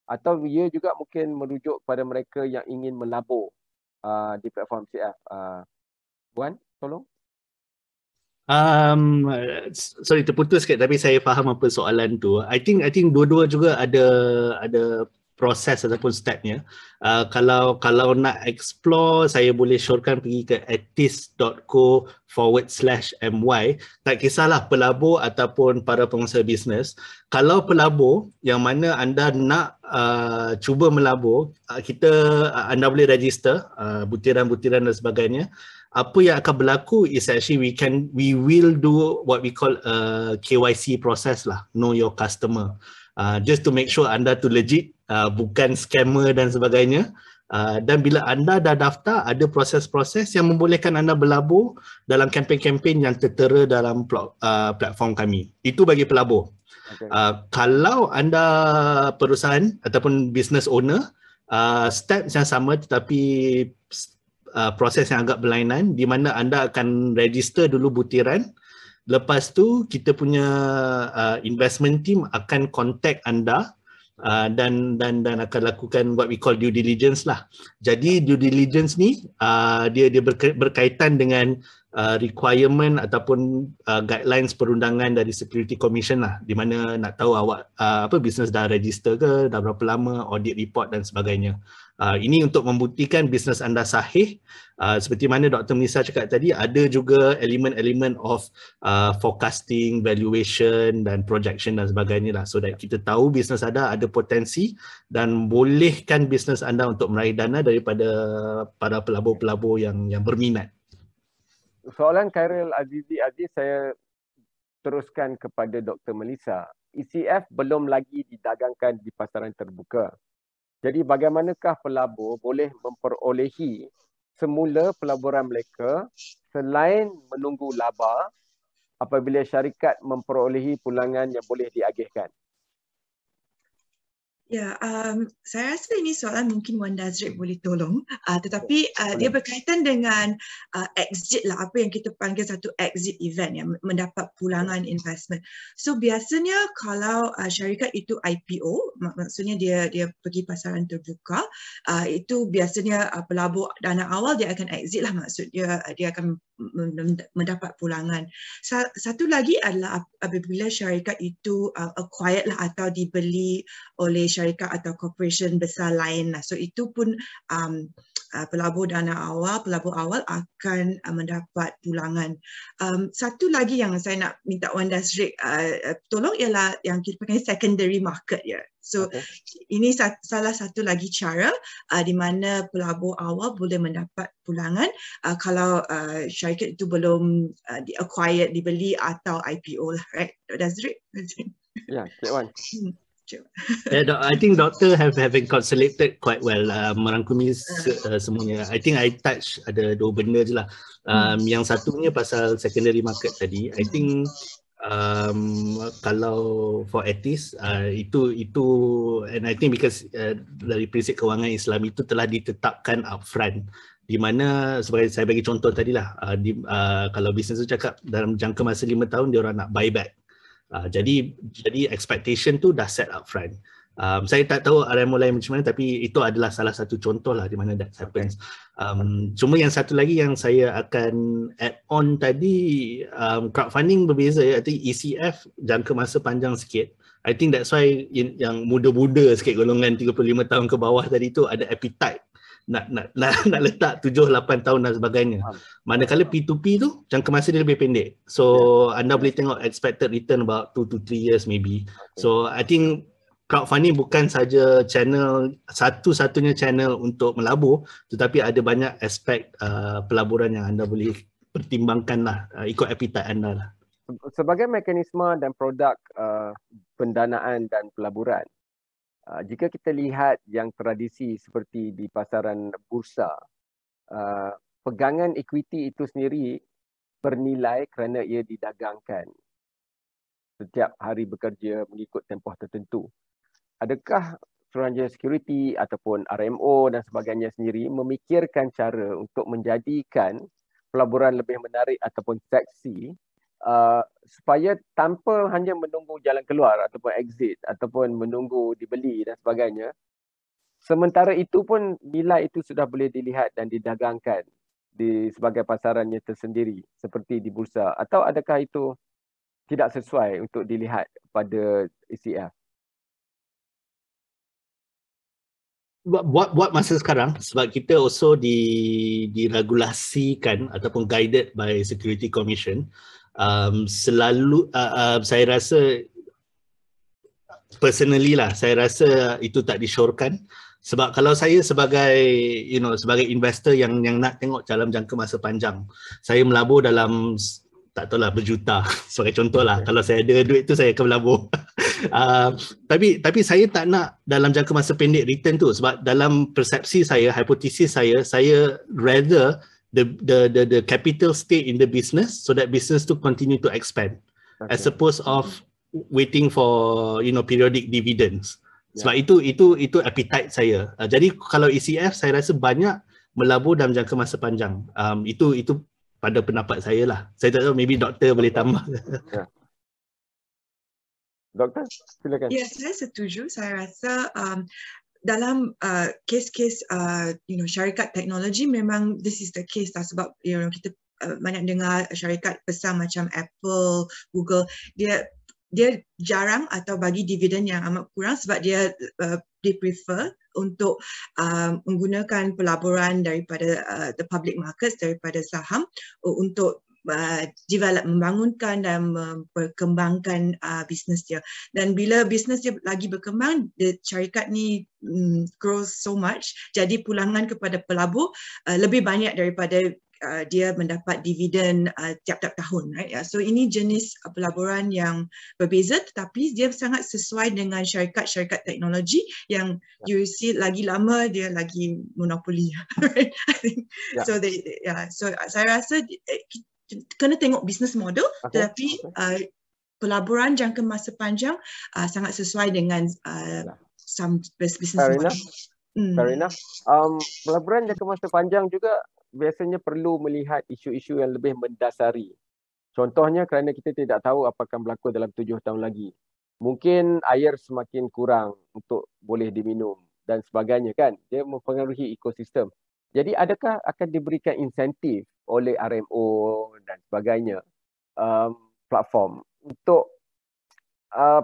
atau ia juga mungkin merujuk kepada mereka yang ingin melabur di platform ECF. Puan, tolong. Sorry terputus sikit tapi saya faham apa soalan tu. I think dua-dua juga ada proses ataupun stepnya. Kalau nak explore, saya boleh syorkan pergi ke etis.co/my. Tak kisahlah pelabur ataupun para pengusaha bisnes. Kalau pelabur yang mana anda nak cuba melabur, anda boleh register butiran-butiran dan sebagainya. Apa yang akan berlaku is actually we will do what we call a KYC process lah, know your customer. Just to make sure anda tu legit, bukan scammer dan sebagainya. Dan bila anda dah daftar, ada proses-proses yang membolehkan anda berlabur dalam kempen-kempen yang tertera dalam platform kami. Itu bagi pelabur. Okay. Kalau anda perusahaan ataupun business owner, steps yang sama tetapi proses yang agak berlainan, di mana anda akan register dulu butiran. Lepas tu kita punya investment team akan contact anda dan akan lakukan what we call due diligence lah. Jadi due diligence ni dia berkaitan dengan requirement ataupun guidelines perundangan dari Security Commission lah, di mana nak tahu awak bisnes dah register ke, dah berapa lama, audit report dan sebagainya. Ini untuk membuktikan bisnes anda sahih. Seperti mana Dr. Melissa cakap tadi, ada juga elemen-elemen of forecasting, valuation dan projection dan sebagainya lah, so that kita tahu bisnes anda ada potensi dan bolehkan bisnes anda untuk meraih dana daripada para pelabur-pelabur yang berminat. Soalan Khairil Azizi saya teruskan kepada Dr. Melissa. ECF belum lagi didagangkan di pasaran terbuka. Jadi bagaimanakah pelabur boleh memperolehi semula pelaburan mereka selain menunggu laba apabila syarikat memperolehi pulangan yang boleh diagihkan? Ya, saya rasa ini soalan mungkin Wan Dazrik boleh tolong, tetapi dia berkaitan dengan exit lah, apa yang kita panggil satu exit event yang mendapat pulangan investment. So biasanya kalau syarikat itu IPO, maksudnya dia pergi pasaran terbuka, itu biasanya pelabur dana awal dia akan exit lah, maksudnya dia akan mendapat pulangan. Satu lagi adalah apabila syarikat itu acquired lah atau dibeli oleh syarikat atau corporation besar lain lah. So itu pun pelabur awal akan mendapat pulangan. Satu lagi yang saya nak minta Wan Dasrik tolong ialah yang kita panggil secondary market ya. So ini salah satu lagi cara di mana pelabur awal boleh mendapat pulangan kalau syarikat itu belum acquired, dibeli atau IPO lah, right? Dasrik? Ya, Cik Wan. I think doctor have encapsulated quite well, merangkumi semuanya. I think I touch ada dua benda je lah. Yang satunya pasal secondary market tadi. I think kalau for etis itu and I think because dari prinsip kewangan Islam itu telah ditetapkan upfront, di mana sebagai saya bagi contoh tadilah kalau bisnes tu cakap dalam jangka masa 5 tahun dia orang nak buyback. Jadi expectation tu dah set up front. Saya tak tahu RMO lain macam mana, tapi itu adalah salah satu contoh lah di mana that happens. Cuma yang satu lagi yang saya akan add on tadi, crowdfunding berbeza ya. I think ECF jangka masa panjang sikit. I think that's why yang muda-muda sikit golongan 35 tahun ke bawah tadi tu ada appetite nak letak 7-8 tahun dan sebagainya. Manakala P2P tu jangka masa dia lebih pendek. So anda boleh tengok expected return about 2 to 3 years maybe. So I think crowdfunding bukan saja channel, satu-satunya channel untuk melabur, tetapi ada banyak aspek pelaburan yang anda boleh pertimbangkan lah, ikut appetite anda lah. Sebagai mekanisme dan produk pendanaan dan pelaburan, jika kita lihat yang tradisi seperti di pasaran bursa, pegangan equity itu sendiri bernilai kerana ia didagangkan setiap hari bekerja mengikut tempoh tertentu. Adakah Suruhanjaya Security ataupun RMO dan sebagainya sendiri memikirkan cara untuk menjadikan pelaburan lebih menarik ataupun seksi supaya tanpa hanya menunggu jalan keluar ataupun exit ataupun menunggu dibeli dan sebagainya, sementara itu pun nilai itu sudah boleh dilihat dan didagangkan di sebagai pasarannya tersendiri seperti di bursa, atau adakah itu tidak sesuai untuk dilihat pada ECF? Buat masa sekarang, sebab kita also diregulasikan ataupun guided by Security Commission, selalu saya rasa personally lah, saya rasa itu tak disyorkan. Sebab kalau saya sebagai sebagai investor yang nak tengok dalam jangka masa panjang, saya melabur dalam tak tahulah berjuta sebagai contoh lah. Kalau saya ada duit tu saya akan melabur. Tapi saya tak nak dalam jangka masa pendek return tu, sebab dalam persepsi saya, hipotesis saya rather the capital stay in the business so that business to continue to expand, as opposed of waiting for periodic dividends. Sebab itu appetite saya. Jadi kalau ECF saya rasa banyak melabur dalam jangka masa panjang. Itu pada pendapat saya lah. Saya tak tahu, maybe doktor boleh tambah. Doktor, silakan. Ya, saya setuju. Saya rasa dalam kes-kes syarikat teknologi memang this is the case lah, sebab kita banyak dengar syarikat besar macam Apple, Google, dia jarang atau bagi dividen yang amat kurang sebab dia prefer untuk menggunakan pelaburan daripada the public markets, daripada saham untuk membangunkan dan memperkembangkan bisnes dia. Dan bila bisnes dia lagi berkembang, syarikat ni grows so much, jadi pulangan kepada pelabur lebih banyak daripada dia mendapat dividen tiap-tiap tahun, right? So ini jenis pelaburan yang berbeza, tetapi dia sangat sesuai dengan syarikat-syarikat teknologi yang you see lagi lama dia lagi monopoli. Right? I think so. So saya rasa kena tengok business model, tetapi pelaburan jangka masa panjang sangat sesuai dengan some business model. Fair enough. Pelaburan jangka masa panjang juga biasanya perlu melihat isu-isu yang lebih mendasari. Contohnya kerana kita tidak tahu apa akan berlaku dalam 7 tahun lagi. Mungkin air semakin kurang untuk boleh diminum dan sebagainya kan. Dia mempengaruhi ekosistem. Jadi adakah akan diberikan insentif oleh RMO dan sebagainya, platform untuk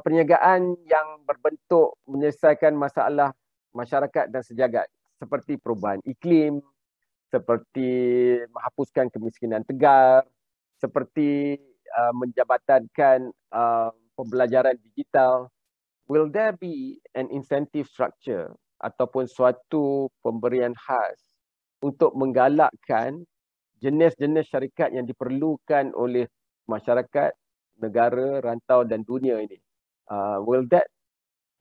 perniagaan yang berbentuk menyelesaikan masalah masyarakat dan sejagat seperti perubahan iklim, seperti menghapuskan kemiskinan tegar, seperti menjabatankan pembelajaran digital. Will there be an incentive structure ataupun suatu pemberian khas untuk menggalakkan jenis-jenis syarikat yang diperlukan oleh masyarakat, negara, rantau dan dunia ini?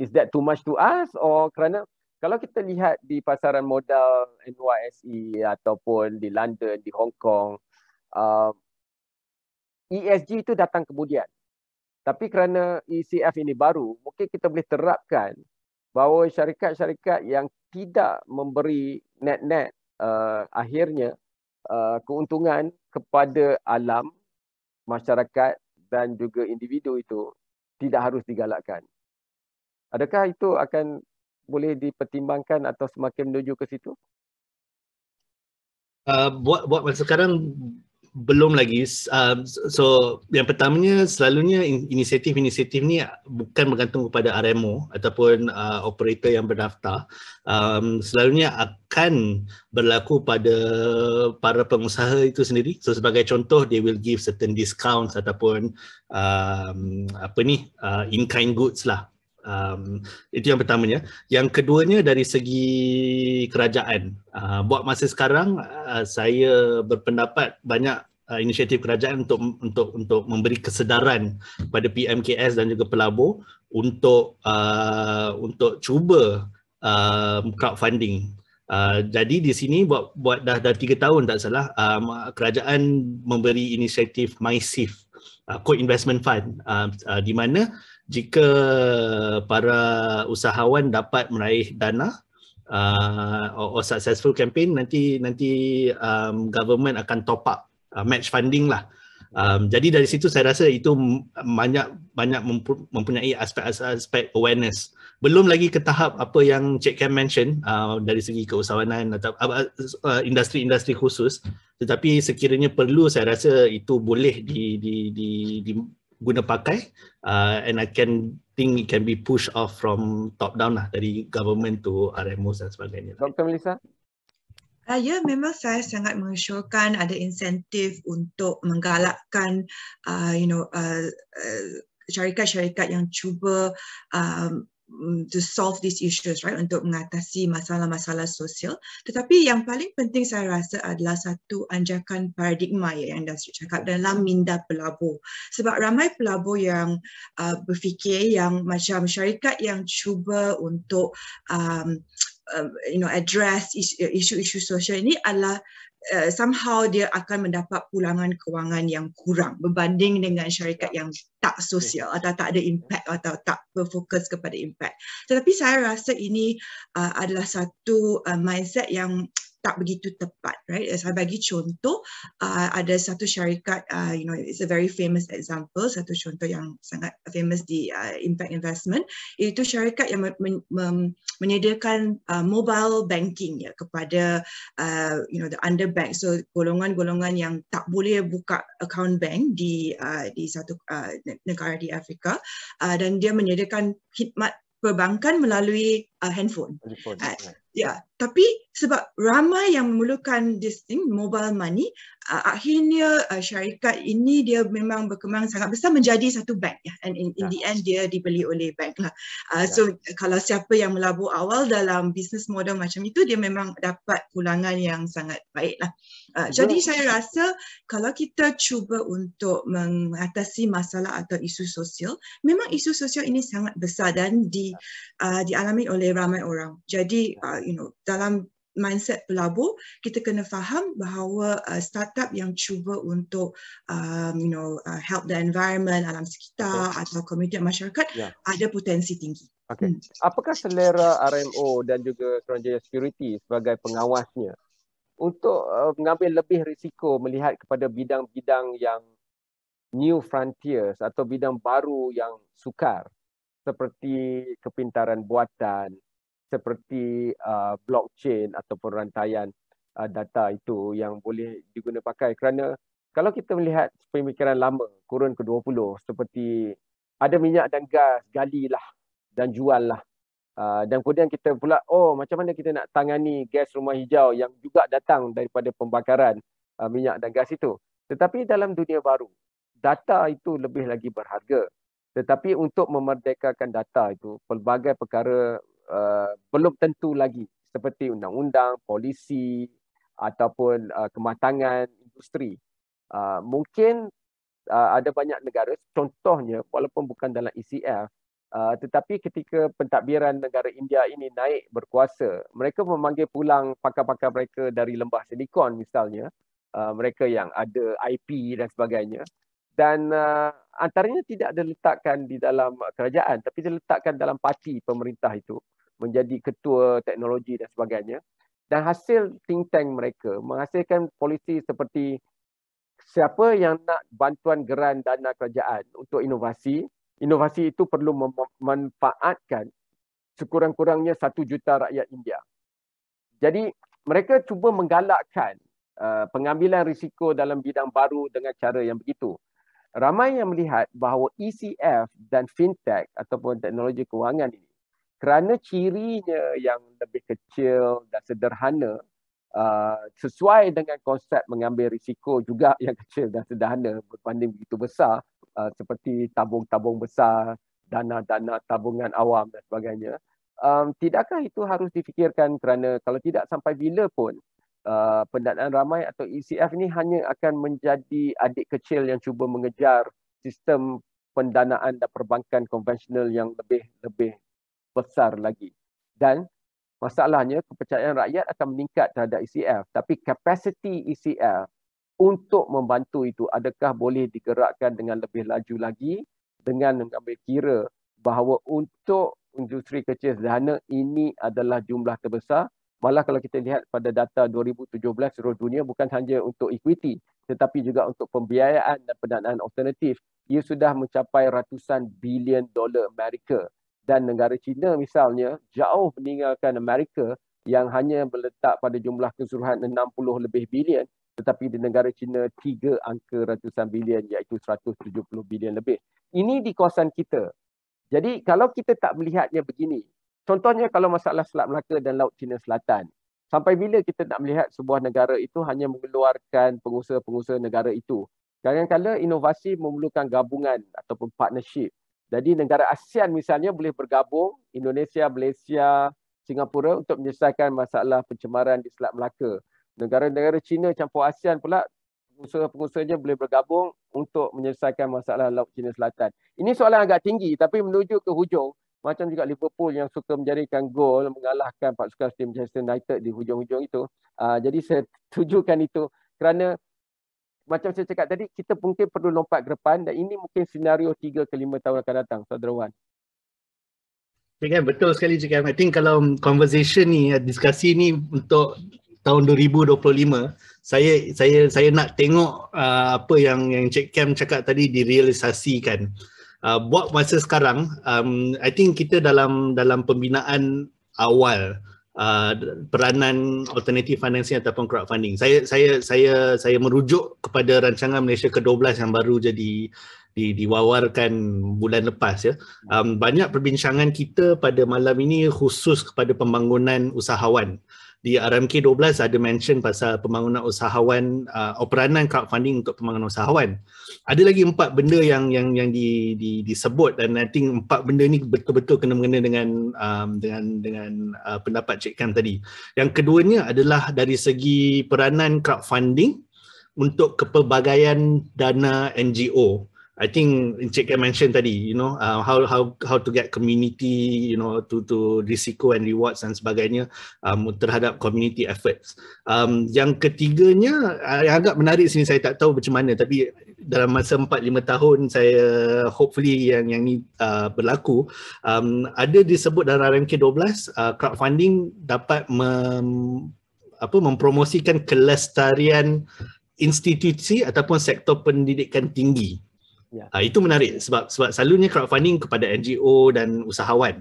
Is that too much to ask, or kerana kalau kita lihat di pasaran modal NYSE ataupun di London, di Hong Kong, ESG itu datang kemudian. Tapi kerana ECF ini baru, mungkin kita boleh terapkan bahawa syarikat-syarikat yang tidak memberi net-net akhirnya keuntungan kepada alam, masyarakat dan juga individu itu tidak harus digalakkan. Adakah itu akan boleh dipertimbangkan atau semakin menuju ke situ? Buat masa sekarang belum lagi. So yang pertamanya selalunya inisiatif-inisiatif ni bukan bergantung kepada RMO ataupun operator yang berdaftar. Selalunya akan berlaku pada para pengusaha itu sendiri. So sebagai contoh, they will give certain discounts ataupun in-kind goods lah. Itu yang pertamanya. Yang keduanya dari segi kerajaan. Buat masa sekarang saya berpendapat banyak inisiatif kerajaan untuk memberi kesedaran pada PMKS dan juga pelabur untuk cuba crowdfunding. Jadi di sini buat dah 3 tahun tak salah, kerajaan memberi inisiatif MySafe Co-Investment Fund, di mana jika para usahawan dapat meraih dana or successful campaign, nanti government akan top up match funding lah. Jadi dari situ saya rasa itu banyak mempunyai aspek awareness. Belum lagi ke tahap apa yang Cik Kem mention dari segi keusahawanan atau industri-industri khusus, tetapi sekiranya perlu, saya rasa itu boleh guna pakai, and I can think it can be pushed off from top down lah, dari government to RMOs dan sebagainya. Dr. Melissa? Ya, memang saya sangat mengesyorkan ada insentif untuk menggalakkan syarikat-syarikat yang cuba to solve these issues, right, untuk mengatasi masalah-masalah sosial. Tetapi yang paling penting saya rasa adalah satu anjakan paradigma yang industri cakap dalam minda pelabur. Sebab ramai pelabur yang berfikir yang macam syarikat yang cuba untuk address isu-isu sosial ini adalah somehow dia akan mendapat pulangan kewangan yang kurang berbanding dengan syarikat yang tak sosial atau tak ada impact atau tak berfokus kepada impact. Tetapi saya rasa ini adalah satu mindset yang tak begitu tepat, right? Saya bagi contoh, ada satu syarikat, it's a very famous example, satu contoh yang sangat famous di impact investment, iaitu syarikat yang menyediakan mobile banking ya kepada the underbanked, so golongan-golongan yang tak boleh buka account bank di satu negara di Afrika, dan dia menyediakan khidmat perbankan melalui handphone. Ya, tapi sebab ramai yang memerlukan this thing, mobile money, akhirnya syarikat ini dia memang berkembang sangat besar menjadi satu bank, ya. And in the end dia dibeli oleh bank lah. So kalau siapa yang melabur awal dalam business model macam itu, dia memang dapat pulangan yang sangat baik lah. Jadi saya rasa kalau kita cuba untuk mengatasi masalah atau isu sosial, memang isu sosial ini sangat besar dan dialami oleh ramai orang. Jadi dalam mindset pelabur, kita kena faham bahawa startup yang cuba untuk help the environment, alam sekitar atau komuniti masyarakat ada potensi tinggi. Apakah selera RMO dan juga Suruhanjaya Security sebagai pengawasnya untuk mengambil lebih risiko melihat kepada bidang-bidang yang new frontiers atau bidang baru yang sukar, seperti kepintaran buatan, seperti blockchain ataupun rantaian data itu yang boleh digunakan pakai? Kerana kalau kita melihat pemikiran lama kurun ke-20 seperti ada minyak dan gas, galilah dan juallah. Dan kemudian kita pula, macam mana kita nak tangani gas rumah hijau yang juga datang daripada pembakaran minyak dan gas itu. Tetapi dalam dunia baru, data itu lebih lagi berharga. Tetapi untuk memerdekakan data itu, pelbagai perkara belum tentu lagi, seperti undang-undang, polisi ataupun kematangan industri. Mungkin ada banyak negara, contohnya walaupun bukan dalam ECF, tetapi ketika pentadbiran negara India ini naik berkuasa, mereka memanggil pulang pakar-pakar mereka dari lembah Silicon misalnya, mereka yang ada IP dan sebagainya. Dan antaranya tidak diletakkan di dalam kerajaan, tapi diletakkan dalam parti pemerintah itu, menjadi ketua teknologi dan sebagainya. Dan hasil think tank mereka menghasilkan polisi seperti siapa yang nak bantuan geran dana kerajaan untuk inovasi, inovasi itu perlu memanfaatkan sekurang-kurangnya 1 juta rakyat India. Jadi mereka cuba menggalakkan pengambilan risiko dalam bidang baru dengan cara yang begitu. Ramai yang melihat bahawa ECF dan fintech ataupun teknologi kewangan ini, kerana cirinya yang lebih kecil dan sederhana, sesuai dengan konsep mengambil risiko juga yang kecil dan sederhana berbanding begitu besar, seperti tabung-tabung besar, dana-dana tabungan awam dan sebagainya. Tidakkah itu harus difikirkan, kerana kalau tidak sampai bila pun pendanaan ramai atau ECF ini hanya akan menjadi adik kecil yang cuba mengejar sistem pendanaan dan perbankan konvensional yang lebih besar lagi. Dan masalahnya kepercayaan rakyat akan meningkat terhadap ECF, tapi kapasiti ECF untuk membantu itu adakah boleh digerakkan dengan lebih laju lagi dengan mengambil kira bahawa untuk industri kecil sederhana ini adalah jumlah terbesar. Malah kalau kita lihat pada data 2017 seluruh dunia, bukan hanya untuk equity tetapi juga untuk pembiayaan dan pendanaan alternatif, ia sudah mencapai ratusan bilion dolar Amerika. Dan negara China misalnya jauh meninggalkan Amerika yang hanya berletak pada jumlah keseluruhan 60 lebih bilion, tetapi di negara China 3 angka ratusan bilion, iaitu 170 bilion lebih. Ini di kawasan kita. Jadi kalau kita tak melihatnya begini, contohnya kalau masalah Selat Melaka dan Laut Cina Selatan, sampai bila kita nak melihat sebuah negara itu hanya mengeluarkan pengusaha-pengusaha negara itu? Kadang-kadang inovasi memerlukan gabungan ataupun partnership. Jadi negara ASEAN misalnya boleh bergabung, Indonesia, Malaysia, Singapura untuk menyelesaikan masalah pencemaran di Selat Melaka. Negara-negara China campur ASEAN pula, pengusaha-pengusahanya boleh bergabung untuk menyelesaikan masalah Laut Cina Selatan. Ini soalan agak tinggi, tapi menuju ke hujung, macam juga Liverpool yang suka menjadikan gol mengalahkan pasukan tim Manchester United di hujung-hujung itu. Jadi saya tujukan itu kerana macam saya cakap tadi, kita mungkin perlu lompat ke depan dan ini mungkin senario 3 ke 5 tahun akan datang, Saudara Wan. Okay, betul sekali Cik Kam. I think kalau conversation ni, diskusi ni untuk tahun 2025, saya nak tengok apa yang Cik Kam cakap tadi direalisasikan. Buat masa sekarang, I think kita dalam pembinaan awal peranan alternatif financing ataupun crowdfunding. Saya merujuk kepada rancangan Malaysia ke-12 yang baru diwawarkan bulan lepas ya. Banyak perbincangan kita pada malam ini khusus kepada pembangunan usahawan. Di RMK 12 ada mention pasal pembangunan usahawan, peranan crowdfunding untuk pembangunan usahawan. Ada lagi 4 benda yang disebut dan I think 4 benda ni betul-betul kena mengena dengan pendapat Cik Kam tadi. Yang keduanya adalah dari segi peranan crowdfunding untuk kepelbagaian dana NGO. I think Cik Kam mention tadi, how to get community, to risiko and rewards dan sebagainya terhadap community efforts. Yang ketiganya yang agak menarik sini, saya tak tahu macam mana, tapi dalam masa 4-5 tahun saya hopefully yang ni berlaku, ada disebut dalam RMK 12 crowdfunding dapat mempromosikan kelestarian institusi ataupun sektor pendidikan tinggi. Ya. Itu menarik sebab selalunya crowdfunding kepada NGO dan usahawan.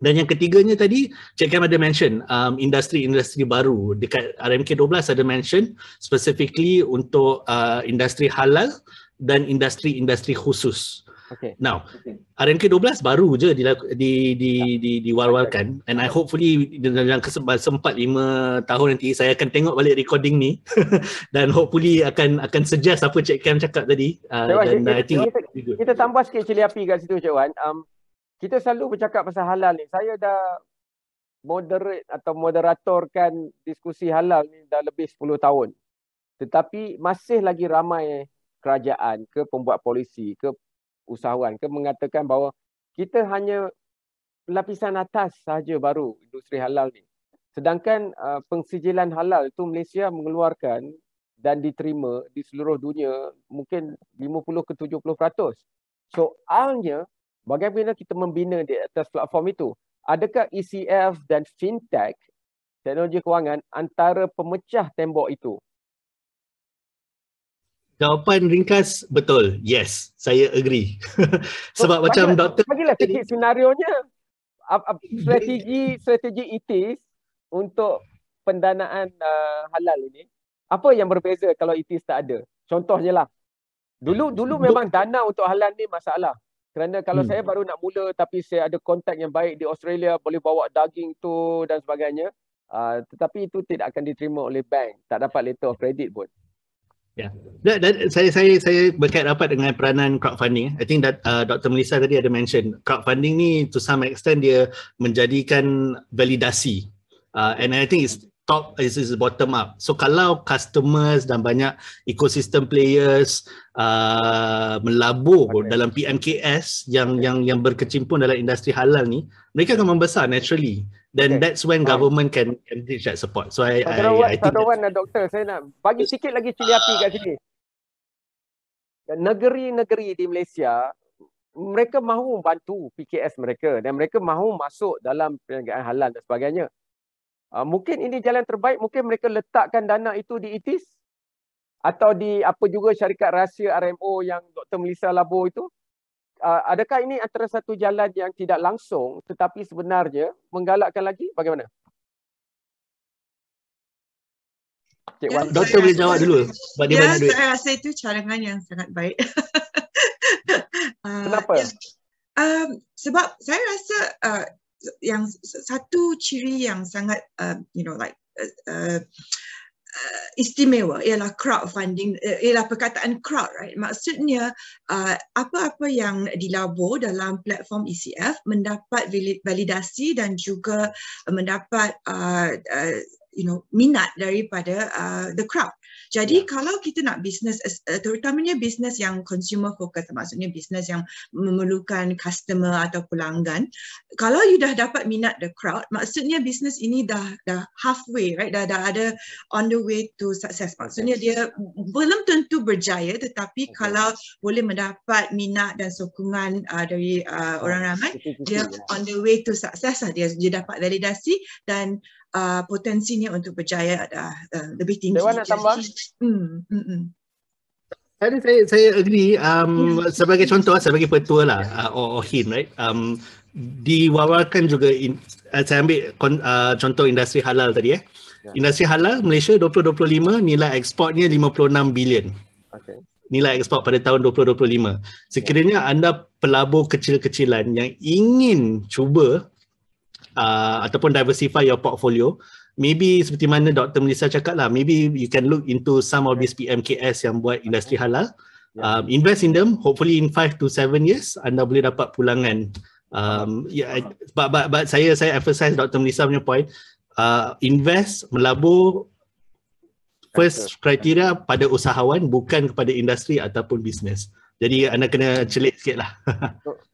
Dan yang ketiganya tadi Cik Kam ada mention industri-industri baru. Dekat RMK 12 ada mention specifically untuk industri halal dan industri-industri khusus. Okay. Now, RMK 12 baru je diwar-warkan, and I hopefully dalam sempat 5 tahun nanti saya akan tengok balik recording ni dan hopefully akan suggest apa Cik Kam cakap tadi. Dan I think kita tambah sikit cili api kat situ Cik Wan. Kita selalu bercakap pasal halal ni. Saya dah moderatorkan diskusi halal ni dah lebih 10 tahun. Tetapi masih lagi ramai kerajaan ke pembuat polisi ke usahawan ke mengatakan bahawa kita hanya lapisan atas sahaja baru industri halal ni. Sedangkan pengsijilan halal itu Malaysia mengeluarkan dan diterima di seluruh dunia mungkin 50 ke 70%. Soalnya bagaimana kita membina di atas platform itu? Adakah ECF dan fintech, teknologi kewangan antara pemecah tembok itu? Jawapan ringkas, betul. Yes, saya agree. Sebab macam doktor... Bagilah sikit senarionya. Strategi ITIS untuk pendanaan halal ini. Apa yang berbeza kalau ITIS tak ada? Contohnya lah. Dulu memang dana untuk halal ni masalah. Kerana kalau saya baru nak mula tapi saya ada kontak yang baik di Australia, boleh bawa daging tu dan sebagainya. Tetapi itu tidak akan diterima oleh bank. Tak dapat letter of credit pun. Ya. Dan saya berkait rapat dengan peranan crowdfunding. I think that Dr. Melissa tadi ada mention crowdfunding ni to some extent dia menjadikan validasi. And I think it's bottom up. So kalau customers dan banyak ecosystem players melabur dalam PMKS yang berkecimpung dalam industri halal ni, mereka akan membesar naturally. Then that's when government can reach that support. So I think Saudara doktor, saya nak bagi sikit lagi cili api kat sini. Negeri-negeri di Malaysia mereka mahu bantu PKS mereka dan mereka mahu masuk dalam perniagaan halal dan sebagainya. Mungkin ini jalan terbaik, mungkin mereka letakkan dana itu di ITIS atau di apa juga syarikat rahsia RMO yang Dr. Melissa labur itu. Adakah ini antara satu jalan yang tidak langsung tetapi sebenarnya menggalakkan lagi? Bagaimana? Cik Wan. Doktor boleh jawab dulu. Saya rasa itu cadangan yang sangat baik. Kenapa? Sebab saya rasa yang satu ciri yang sangat istimewa ialah crowdfunding, ialah perkataan crowd, right? Maksudnya apa-apa yang dilabur dalam platform ECF mendapat validasi dan juga mendapat minat daripada the crowd. Jadi kalau kita nak bisnes, terutamanya bisnes yang consumer focus, maksudnya bisnes yang memerlukan customer atau pelanggan, kalau you dah dapat minat the crowd, maksudnya bisnes ini dah halfway, right? Dah ada on the way to success. Maksudnya dia belum tentu berjaya, tetapi kalau boleh mendapat minat dan sokongan dari orang ramai, dia on the way to success lah. Dia dapat validasi dan potensinya untuk berjaya lebih tinggi. Dewan nak tambah? Saya agree. Sebagai contoh, saya bagi petua lah, or hint, right? Diwawarkan juga, saya ambil contoh industri halal tadi. Industri halal Malaysia 2025 nilai ekspornya 56 bilion. Nilai ekspor pada tahun 2025. Sekiranya anda pelabur kecil-kecilan yang ingin cuba ataupun diversify your portfolio, maybe seperti mana Dr. Melissa cakap lah, maybe you can look into some of these PMKS yang buat industri halal. Invest in them, hopefully in 5 to 7 years anda boleh dapat pulangan. But saya emphasize Dr. Melissa punya point, invest, melabur, first criteria pada usahawan, bukan kepada industri ataupun bisnes. Jadi anda kena celik sikit lah.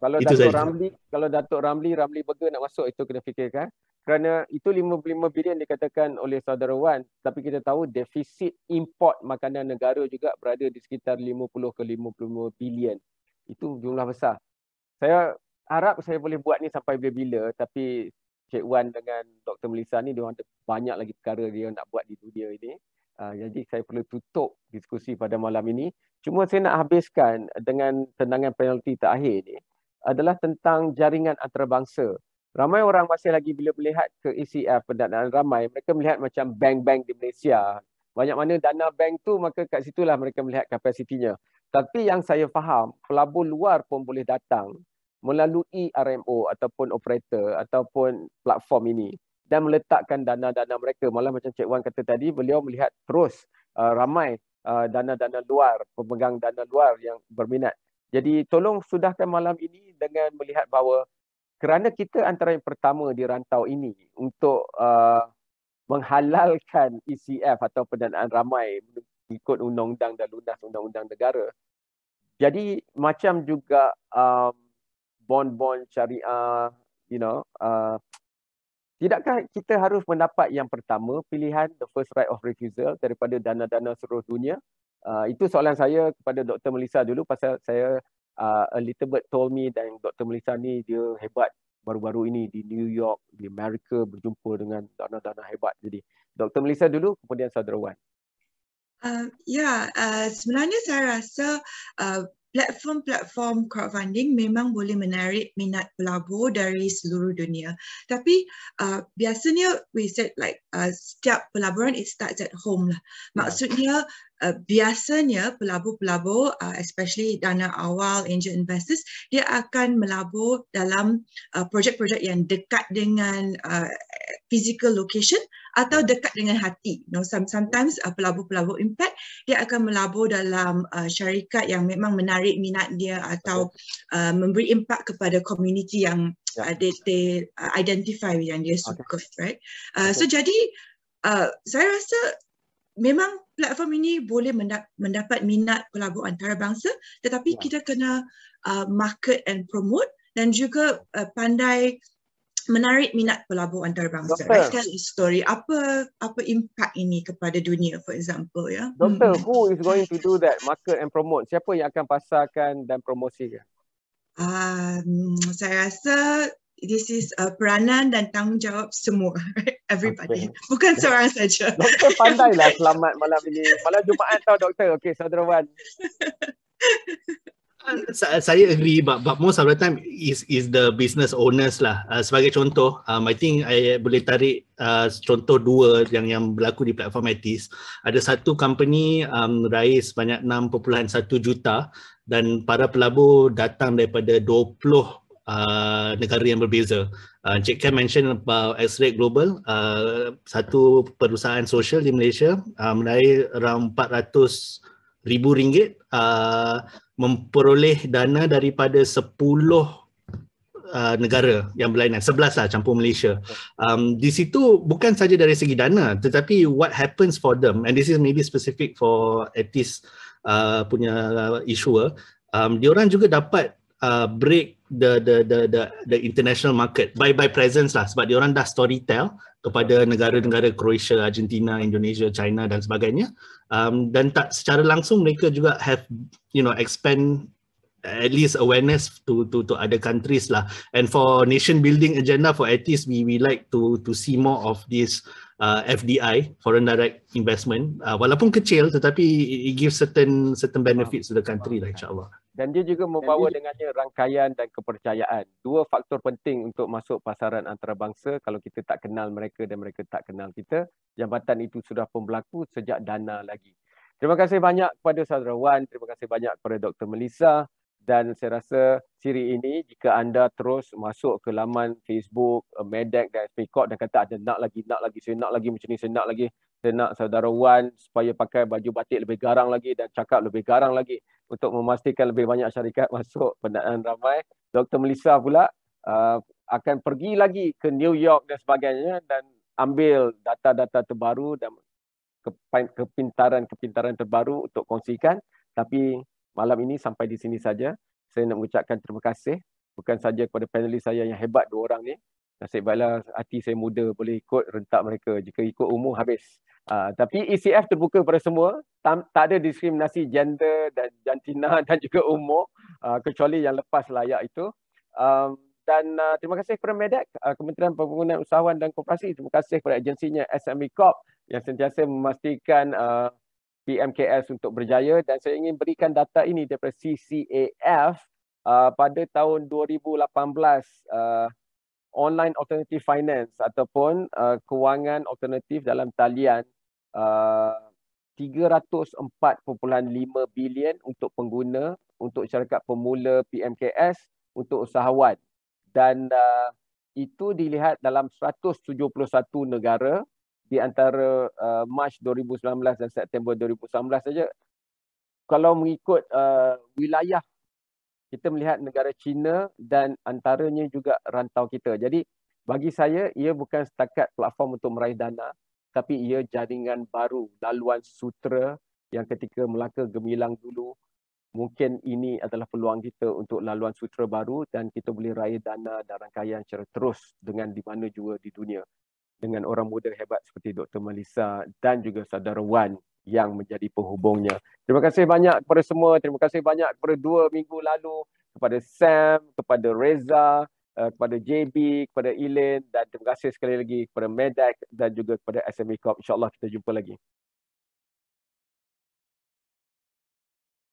Kalau Datuk Ramli Burger nak masuk, itu kena fikirkan. Kerana itu 55 bilion dikatakan oleh saudara Wan, tapi kita tahu defisit import makanan negara juga berada di sekitar 50 ke 55 bilion. Itu jumlah besar. Saya harap saya boleh buat ni sampai bila-bila, tapi Cik Wan dengan Dr. Melissa ni, dia ada banyak lagi perkara dia nak buat di dunia ini. Jadi saya perlu tutup diskusi pada malam ini. Cuma saya nak habiskan dengan tendangan penalti terakhir ni adalah tentang jaringan antarabangsa. Ramai orang masih lagi bila melihat ke ECF, pendanaan ramai, mereka melihat macam bank-bank di Malaysia. Banyak mana dana bank tu, maka kat situlah mereka melihat kapasitinya. Tapi yang saya faham, pelabur luar pun boleh datang melalui RMO ataupun operator ataupun platform ini dan meletakkan dana-dana mereka. Malah macam Cik Wan kata tadi, beliau melihat terus ramai dana-dana luar, pemegang dana luar yang berminat. Jadi tolong sudahkan malam ini dengan melihat bahawa kerana kita antara yang pertama di rantau ini untuk menghalalkan ECF atau pendanaan ramai ikut undang-undang dan lunas undang-undang negara. Jadi macam juga bond-bond syariah, tidakkah kita harus mendapat yang pertama pilihan, the first right of refusal daripada dana-dana seluruh dunia? Itu soalan saya kepada Dr. Melissa dulu pasal saya a little bit told me dan Dr. Melissa ni dia hebat baru-baru ini di New York, di Amerika berjumpa dengan dana-dana hebat. Jadi Dr. Melissa dulu, kemudian Saudara Wan. Sebenarnya saya rasa platform-platform crowdfunding memang boleh menarik minat pelabur dari seluruh dunia. Tapi biasanya we said like setiap pelaburan it starts at home lah. Maksudnya biasanya pelabur-pelabur especially dana awal, angel investors, dia akan melabur dalam projek-projek yang dekat dengan physical location atau dekat dengan hati. Sometimes pelabur-pelabur impact dia akan melabur dalam syarikat yang memang menarik minat dia atau memberi impact kepada community yang they identify yang dia suka, right? So jadi saya rasa memang platform ini boleh mendapat minat pelabur antarabangsa, tetapi kita kena market and promote dan juga pandai menarik minat pelabur antarabangsa. Right? Tell a story. Apa impact ini kepada dunia, for example, ya? Doktor, who is going to do that? Market and promote. Siapa yang akan pasarkan dan promosikan? Saya rasa this is peranan dan tanggungjawab semua, everybody. Bukan seorang saja. Doktor pandailah selamat malam ini. Malam Jumaat tau doktor. Okey, Saudara Wan. Saya agree, but most of the time is the business owners lah. Sebagai contoh, I think I boleh tarik contoh dua yang berlaku di platform Etis. Ada satu company raise banyak 6.1 juta dan para pelabur datang daripada 20 negara yang berbeza. Cik Ken mention about X-Ray Global, satu perusahaan sosial di Malaysia meraih around RM400,000 memperoleh dana daripada 10 negara yang berlainan, 11 lah campur Malaysia. Di situ bukan saja dari segi dana, tetapi what happens for them, and this is maybe specific for Etis punya issuer, diorang juga dapat break the international market by presence lah, sebab diorang dah storytell kepada negara-negara Croatia, Argentina, Indonesia, China dan sebagainya, dan tak secara langsung mereka juga have expand at least awareness to other countries lah. And for nation building agenda for Etis, we like to see more of this FDI, foreign direct investment, walaupun kecil tetapi it gives certain benefits to the country lah, insyaAllah. Dan dia juga membawa dengannya rangkaian dan kepercayaan. Dua faktor penting untuk masuk pasaran antarabangsa. Kalau kita tak kenal mereka dan mereka tak kenal kita, jambatan itu sudah pun berlaku sejak dana lagi. Terima kasih banyak kepada Saudara Wan, terima kasih banyak kepada Dr. Melissa, dan saya rasa siri ini jika anda terus masuk ke laman Facebook Medac dan SPCOT dan kata ada nak lagi, saya nak lagi macam ni, saya nak Saudara Wan supaya pakai baju batik lebih garang lagi dan cakap lebih garang lagi untuk memastikan lebih banyak syarikat masuk pendanaan ramai. Dr. Melissa pula akan pergi lagi ke New York dan sebagainya dan ambil data-data terbaru dan kepintaran terbaru untuk kongsikan. Tapi malam ini sampai di sini saja. Saya nak mengucapkan terima kasih bukan saja kepada panelis saya yang hebat dua orang ni. Nasib baiklah hati saya muda boleh ikut rentak mereka. Jika ikut umur habis. Tapi ECF terbuka kepada semua. Tak ada diskriminasi gender dan jantina dan juga umur. Kecuali yang lepas layak itu. Dan terima kasih kepada Medac, Kementerian Pembangunan Usahawan dan Koperasi. Terima kasih kepada agensinya SME Corp yang sentiasa memastikan PMKS untuk berjaya. Dan saya ingin berikan data ini daripada CCAF pada tahun 2018. Online Alternative Finance ataupun kewangan alternatif dalam talian 304.5 bilion untuk pengguna, untuk syarikat pemula PMKS, untuk usahawan. Dan itu dilihat dalam 171 negara di antara Mac 2019 dan September 2019 saja. Kalau mengikut wilayah, kita melihat negara China dan antaranya juga rantau kita. Jadi bagi saya, ia bukan setakat platform untuk meraih dana, tapi ia jaringan baru, laluan sutera yang ketika Melaka gemilang dulu, mungkin ini adalah peluang kita untuk laluan sutera baru dan kita boleh raih dana dan rangkaian secara terus dengan di mana jua di dunia. Dengan orang muda hebat seperti Dr. Melissa dan juga saudara Wan yang menjadi penghubungnya. Terima kasih banyak kepada semua. Terima kasih banyak kepada 2 minggu lalu, kepada Sam, kepada Reza, kepada JB, kepada Elaine, dan terima kasih sekali lagi kepada Medak dan juga kepada SME Corp. InsyaAllah kita jumpa lagi.